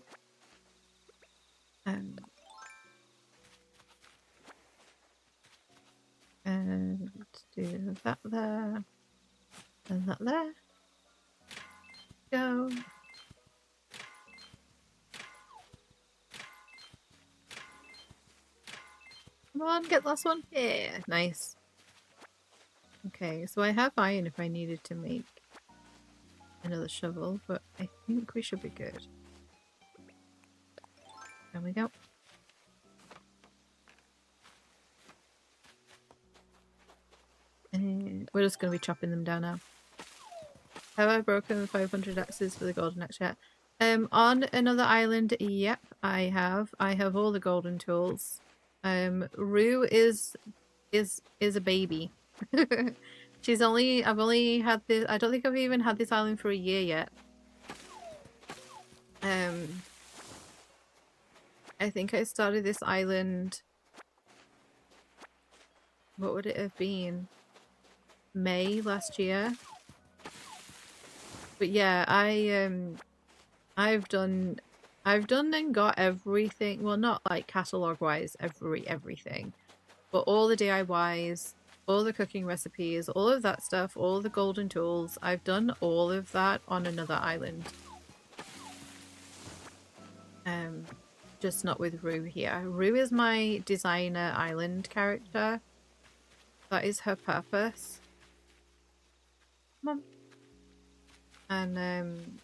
And do that there. And that there. Go. Come on, get the last one. Yeah, nice. Okay, so I have iron if I needed to make another shovel, but I think we should be good. There we go. And we're just going to be chopping them down now. Have I broken the 500 axes for the golden axe yet? On another island, yep, I have. I have all the golden tools. Rue is a baby. I've only had this, I don't think I've even had this island for a year yet. I think I started this island, what would it have been? May last year. But yeah, I've done and got everything, well not like catalogue wise everything, but all the DIYs, all the cooking recipes, all of that stuff, all the golden tools, I've done all of that on another island. Just not with Rue here. Rue is my designer island character. That is her purpose. Come on. And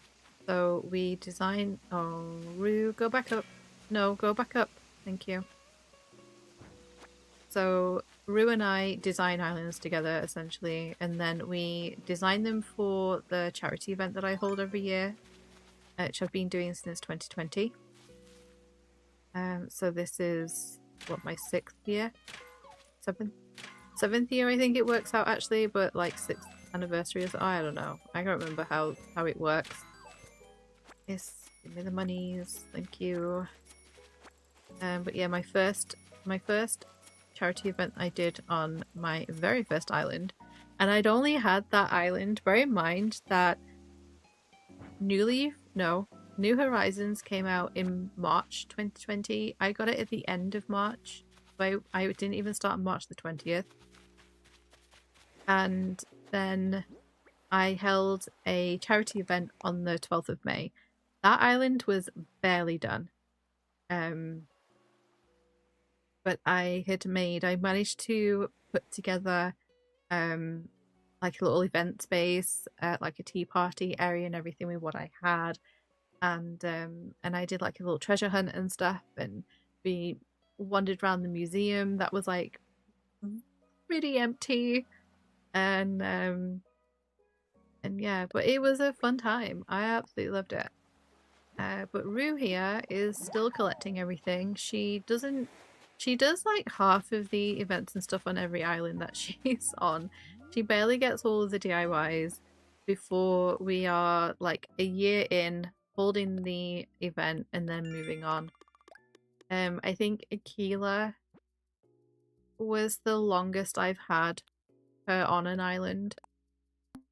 so we design... Oh, Rue, go back up. No, go back up. Thank you. So Rue and I design islands together, essentially, and then we design them for the charity event that I hold every year, which I've been doing since 2020. So this is, what, my 6th year? 7th year, I think it works out, actually, but like 6th anniversary is... I don't know. I can't remember how it works. Yes, give me the monies. Thank you. But yeah, my first charity event I did on my very first island, and I'd only had that island. Bear in mind that New Horizons came out in March 2020. I got it at the end of March. I didn't even start on March the 20th. And then I held a charity event on the 12th of May. That island was barely done. But I managed to put together like a little event space, like a tea party area and everything with what I had. And I did like a little treasure hunt and stuff, and we wandered around the museum that was like pretty empty, and yeah, but it was a fun time. I absolutely loved it. But Rue here is still collecting everything. She does like half of the events and stuff on every island that she's on. She barely gets all of the DIYs. before we are like a year in, holding the event and then moving on. I think Aquila was the longest I've had her on an island,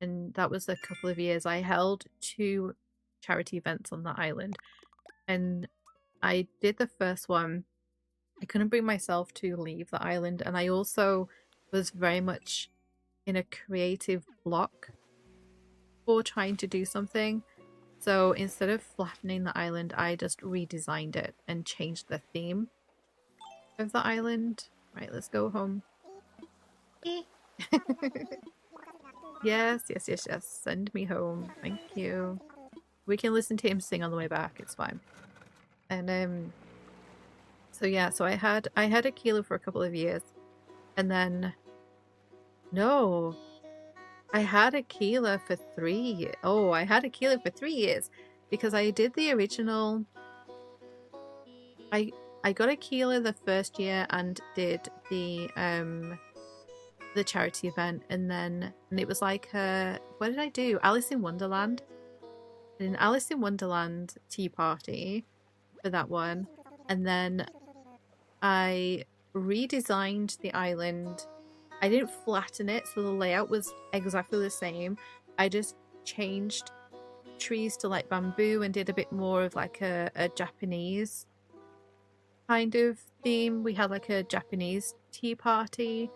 and that was a couple of years. I held 2 charity events on that island, and I did the first one. I couldn't bring myself to leave the island, and I also was very much in a creative block for trying to do something. So instead of flattening the island, I just redesigned it and changed the theme of the island. Right, let's go home. Yes, yes, yes, yes. Send me home. Thank you. We can listen to him sing on the way back. It's fine. And so yeah, so I had Aquila for a couple of years, and then no, I had Aquila for 3 years. Oh, I had Aquila for 3 years because I did the original. I got Aquila the first year and did the charity event, and it was like what did I do? Alice in Wonderland. An Alice in Wonderland tea party for that one, and then I redesigned the island. I didn't flatten it, so the layout was exactly the same. I just changed trees to like bamboo and did a bit more of like a Japanese kind of theme. We had like a Japanese tea party.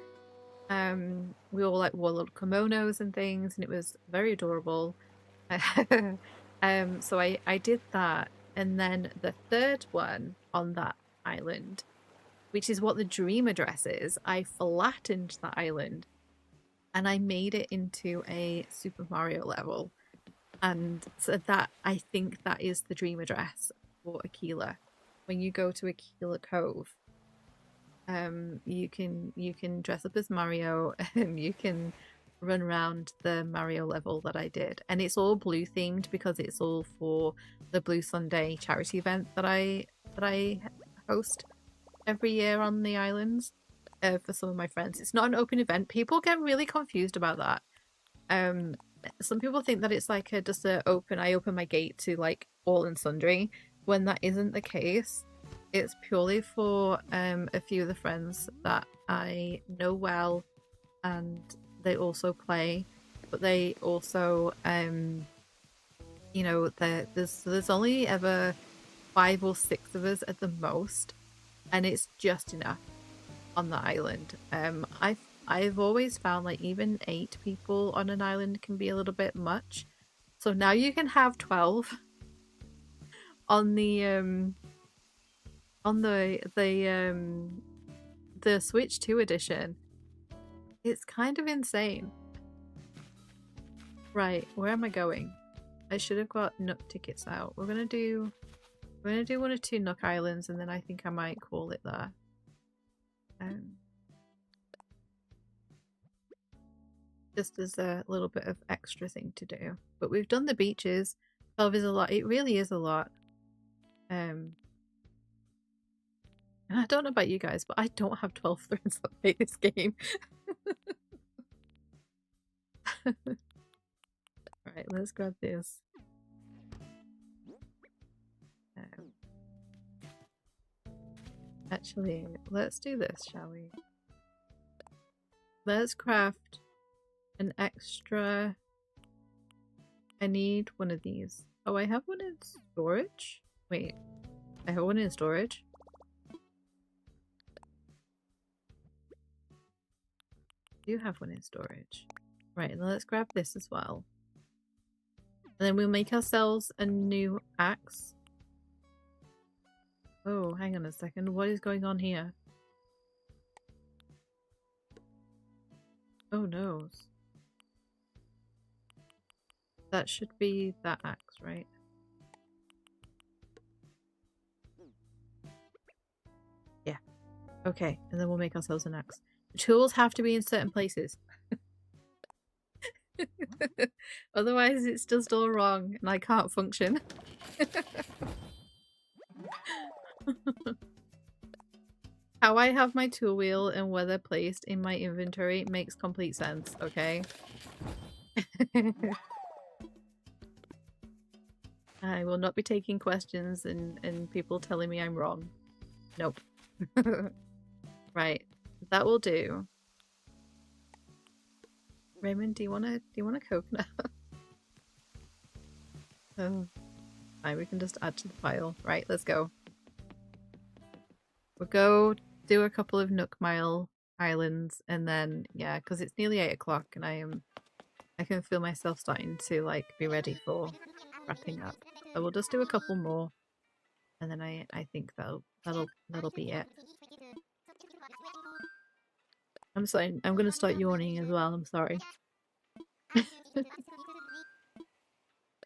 We all like wore little kimonos and things, and it was very adorable. So I did that, and then the third one on that island, which is what the dream address is, I flattened that island and I made it into a Super Mario level. And so that, I think that is the dream address for Aquila. When you go to Aquila Cove, you can dress up as Mario and you can run around the Mario level that I did. And it's all blue themed because it's all for the Blue Sunday charity event that I host every year on the islands for some of my friends. It's not an open event. People get really confused about that. Some people think that it's like just a open, I open my gate to like all and sundry, when that isn't the case. It's purely for a few of the friends that I know well, and they also play, but they also you know, there's only ever 5 or 6 of us at the most, and it's just enough on the island. I've always found like even 8 people on an island can be a little bit much. So now you can have 12 on the Switch 2 edition. It's kind of insane. Right, where am I going? I should have got Nook tickets out. We're gonna do 1 or 2 Nook Islands, and then I think I might call it there. Just as a little bit of extra thing to do. But we've done the beaches. 12 is a lot. It really is a lot. And I don't know about you guys, but I don't have 12 friends that play this game. Alright, let's grab this. Actually, let's do this, shall we? Let's craft an extra. I need one of these. Oh, I have one in storage? Wait, I have one in storage? I do have one in storage. Right, and let's grab this as well. And then we'll make ourselves a new axe. Oh, hang on a second. What is going on here? Oh no. That should be that axe, right? Yeah. Okay, and then we'll make ourselves an axe. The tools have to be in certain places. Otherwise it's just all wrong and I can't function. How I have my tool wheel and where they're placed in my inventory makes complete sense, okay? I will not be taking questions and people telling me I'm wrong. Nope. Right. That will do. Raymond, do you want a coconut? Oh, fine, we can just add to the pile. Right, let's go. We'll go do a couple of Nook Mile islands and then yeah, because it's nearly 8 o'clock and I can feel myself starting to like be ready for wrapping up. So we'll just do a couple more and then I think that'll be it. I'm sorry, I'm gonna start yawning as well, I'm sorry.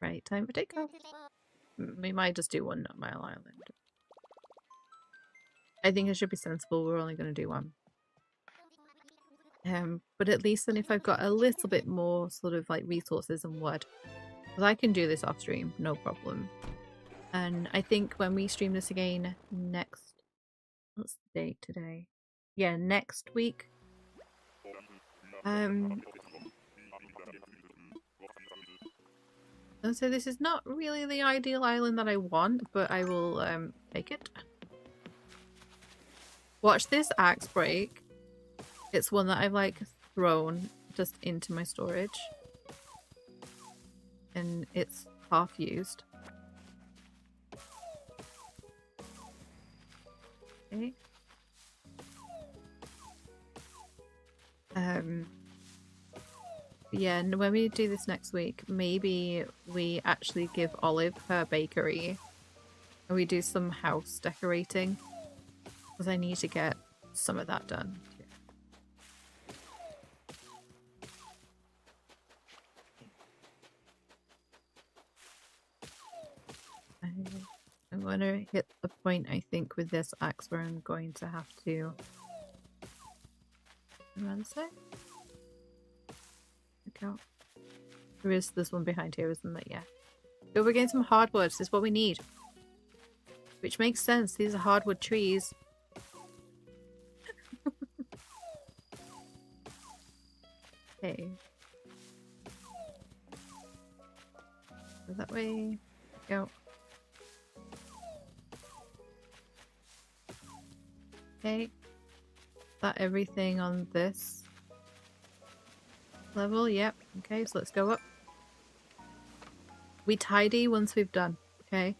Right, time for takeoff. We might just do one Nook Mile Island. I think it should be sensible, we're only gonna do one. But at least then if I've got a little bit more sort of like resources and wood, because I can do this off stream, no problem. And I think when we stream this again next, what's the date today? Yeah, next week. And so this is not really the ideal island that I want, but I will take it. Watch this axe break. It's one that I've like thrown just into my storage. And it's half used. Okay. Yeah, and when we do this next week, maybe we actually give Olive her bakery and we do some house decorating because I need to get some of that done. I'm going to hit the point, I think, with this axe where I'm going to have to around the side. Okay. There's one behind here, isn't there? Yeah. So we're getting some hardwoods. This is what we need. Which makes sense. These are hardwood trees. Okay. Go that way. Go. Okay. Is that everything on this level? Yep. Okay, so let's go up. We tidy once we've done. Okay.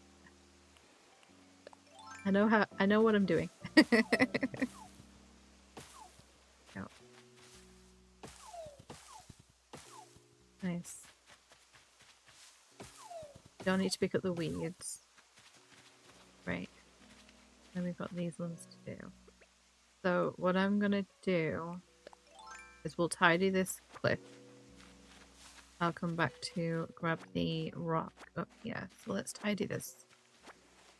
I know what I'm doing. Go. Nice. Don't need to pick up the weeds. Right. Then we've got these ones to do. So what I'm gonna do is we'll tidy this cliff. I'll come back to grab the rock. Oh yeah, so let's tidy this.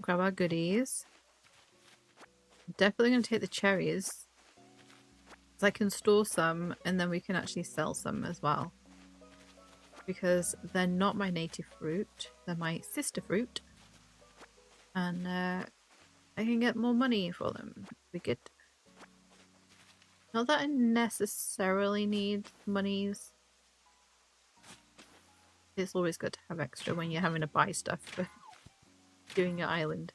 Grab our goodies. I'm definitely gonna take the cherries. Because I can store some and then we can actually sell some as well. Because they're not my native fruit, they're my sister fruit. And I can get more money for them. We could. Not that I necessarily need monies. It's always good to have extra when you're having to buy stuff for doing your island.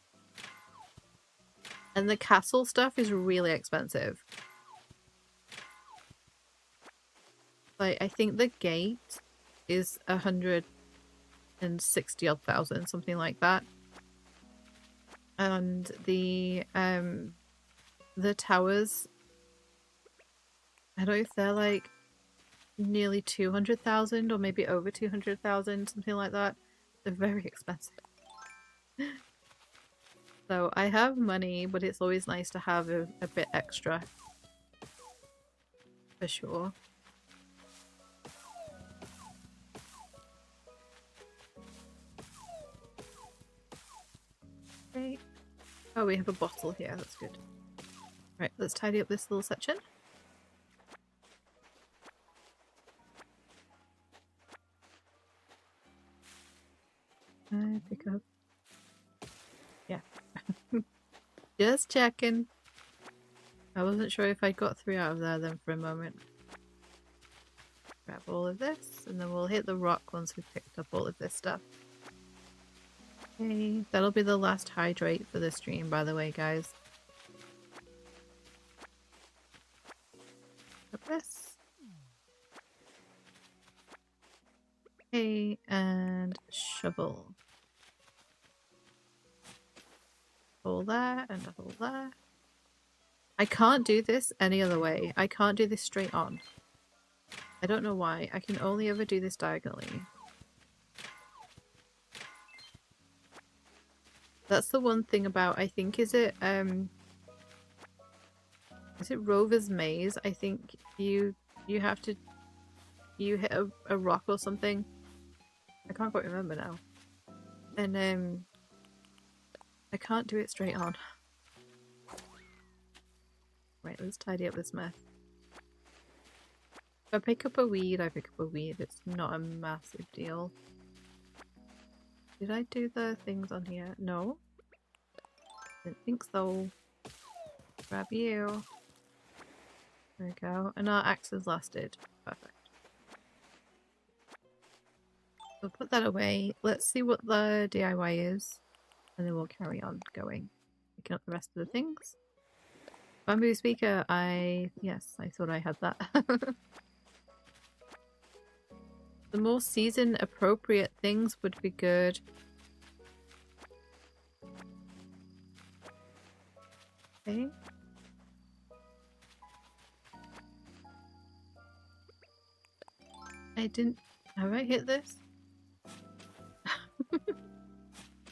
And the castle stuff is really expensive. Like, I think the gate is 160 odd thousand, something like that. And the towers, I don't know if they're like nearly 200,000 or maybe over 200,000, something like that. They're very expensive. So I have money, but it's always nice to have a bit extra. For sure. Okay. Oh, we have a bottle here. That's good. Right, let's tidy up this little section. Pick up. Yeah. Just checking. I wasn't sure if I got 3 out of there then for a moment. Grab all of this, and then we'll hit the rock once we've picked up all of this stuff. Okay, that'll be the last hydrate for the stream, by the way, guys. Got this. Okay, and shovel. Hole there and a hole there. I can't do this any other way. I can't do this straight on. I don't know why. I can only ever do this diagonally. That's the one thing about, I think, is it Rover's Maze? I think you have to, you hit a rock or something. I can't quite remember now. And I can't do it straight on. Right, let's tidy up this mess. If I pick up a weed, I pick up a weed. It's not a massive deal. Did I do the things on here? No. Didn't think so. Grab you. There we go. And our axes lasted. Perfect. We'll put that away. Let's see what the DIY is. And then we'll carry on going. Picking up the rest of the things. Bamboo speaker, yes, I thought I had that. The more season appropriate things would be good. Okay. Have I hit this?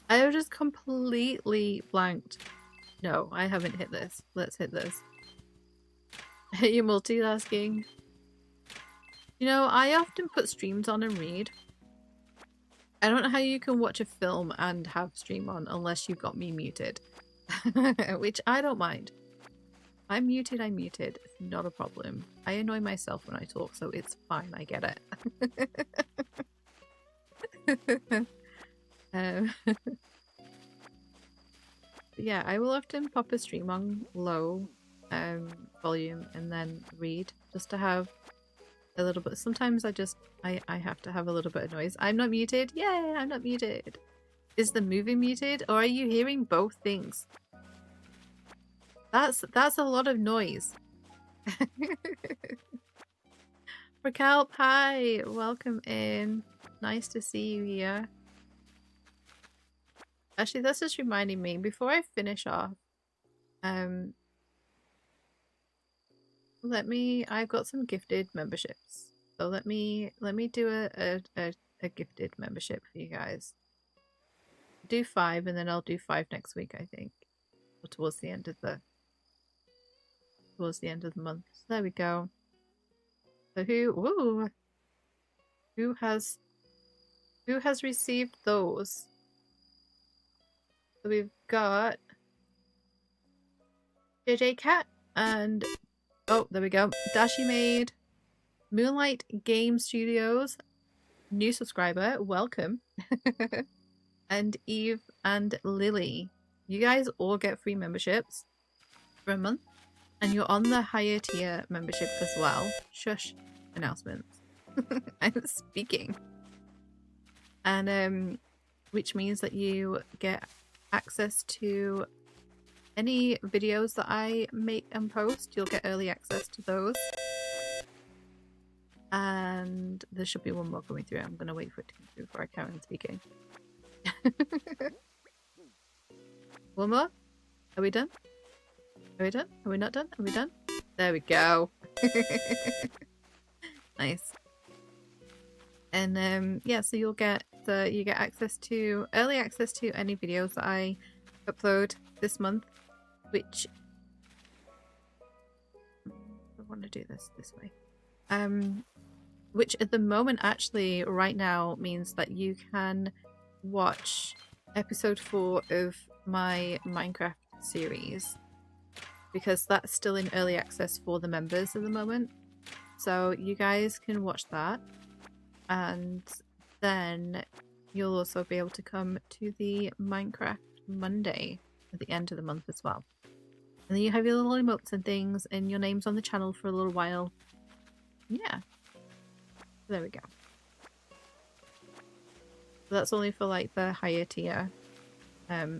I have just completely blanked. No, I haven't hit this. Let's hit this. You're multitasking. You know, I often put streams on and read. I don't know how you can watch a film and have stream on unless you've got me muted. Which I don't mind. I'm muted, I'm muted. It's not a problem. I annoy myself when I talk, so it's fine. I get it. Yeah, I will often pop a stream on low volume and then read just to have a little bit. Sometimes I have to have a little bit of noise. I'm not muted. Yay, I'm not muted. Is the movie muted or are you hearing both things? That's a lot of noise. Raquel, hi, welcome in. Nice to see you here. Actually, that's just reminding me, before I finish off, I've got some gifted memberships. So let me do a gifted membership for you guys. Do 5 and then I'll do 5 next week, I think. Or towards the end of the month. So there we go. So who has received those? So we've got JJ Cat and oh, there we go. Dashi Maid, Moonlight Game Studios, new subscriber, welcome. And Eve and Lily. You guys all get free memberships for a month. And you're on the higher tier membership as well. Shush. Announcements. I'm speaking. And which means that you get access to any videos that I make and post. You'll get early access to those. And there should be one more coming through. I'm going to wait for it to come through before I carry on speaking. One more? Are we done? Are we done? Are we not done? Are we done? There we go. Nice. And yeah, so you get access to early access to any videos that I upload this month, which I want to do this way. Which at the moment, actually, right now, means that you can watch episode 4 of my Minecraft series, because that's still in early access for the members at the moment. So you guys can watch that, and then you'll also be able to come to the Minecraft Monday at the end of the month as well. And then you have your little emotes and things, and your name's on the channel for a little while. Yeah. There we go. So that's only for like the higher tier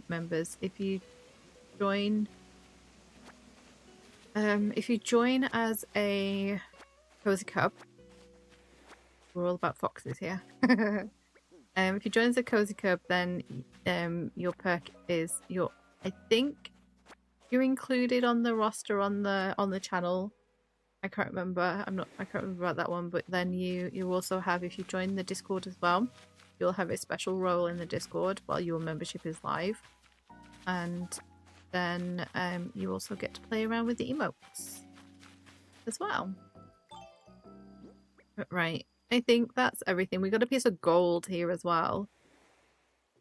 members, if you join as a Cozy Cub, we're all about foxes here. If you join as a Cozy Cub, then your perk is I think you're included on the roster on the channel. I can't remember. I can't remember about that one, but then you also have, if you join the Discord as well, you'll have a special role in the Discord while your membership is live. And then you also get to play around with the emotes as well. Right. I think that's everything. We got a piece of gold here as well.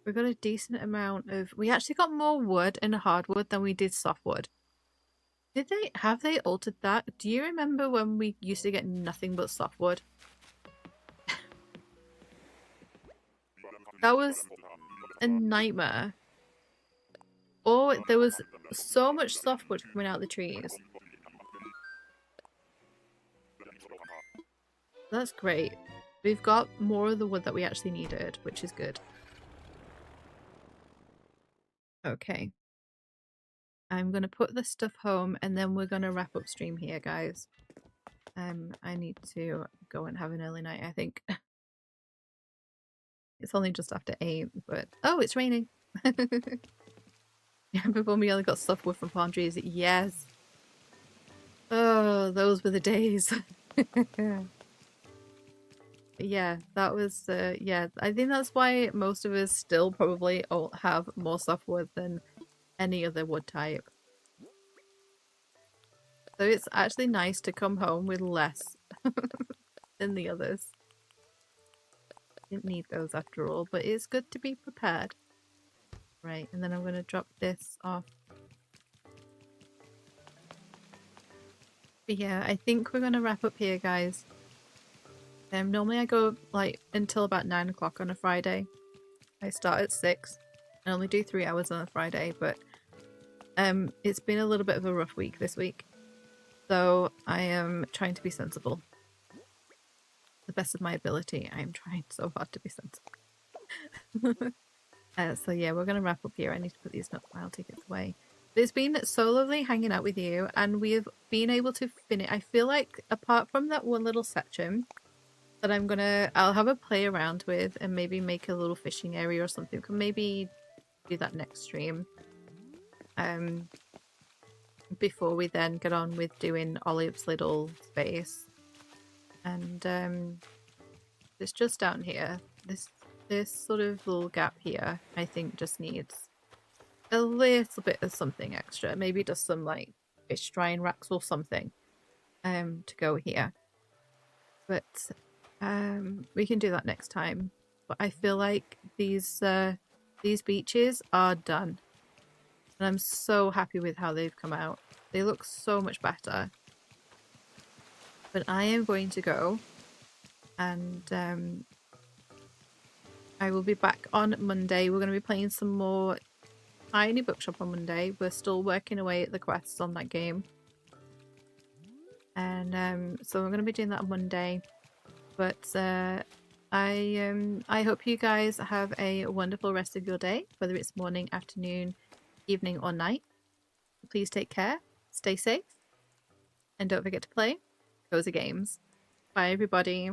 We got a decent amount of... We actually got more wood and hardwood than we did softwood. Have they altered that? Do you remember when we used to get nothing but softwood? That was a nightmare. Or there was so much softwood coming out of the trees. That's great. We've got more of the wood that we actually needed, which is good. Okay. I'm going to put this stuff home and then we're going to wrap up stream here, guys. I need to go and have an early night, I think. It's only just after 8, but... Oh, it's raining! Yeah, before we only got softwood from palm trees. Yes! Oh, those were the days. Yeah, that was... yeah, I think that's why most of us still probably have more softwood than any other wood type. So it's actually nice to come home with less than the others. Didn't need those after all, but it's good to be prepared. Right, and then I'm going to drop this off. But yeah, I think we're going to wrap up here, guys. Normally I go like until about 9 o'clock on a Friday. I start at 6. I only do 3 hours on a Friday, but it's been a little bit of a rough week this week. So I am trying to be sensible. The best of my ability, I am trying so hard to be sensible. So yeah, we're going to wrap up here. I need to put these file tickets away. But it's been so lovely hanging out with you, and we've been able to finish. I feel like apart from that one little section that I'll have a play around with and maybe make a little fishing area or something. We can maybe do that next stream. Before we then get on with doing Olive's little space. And it's just down here. This sort of little gap here, I think, just needs a little bit of something extra. Maybe just some like fish drying racks or something to go here. But we can do that next time. But I feel like these beaches are done. And I'm so happy with how they've come out. They look so much better. But I am going to go, and I will be back on Monday. We're going to be playing some more Tiny Bookshop on Monday. We're still working away at the quests on that game. And so we're going to be doing that on Monday. But I hope you guys have a wonderful rest of your day, whether it's morning, afternoon, evening or night. Please take care, stay safe, and don't forget to play Cozy Games. Bye everybody.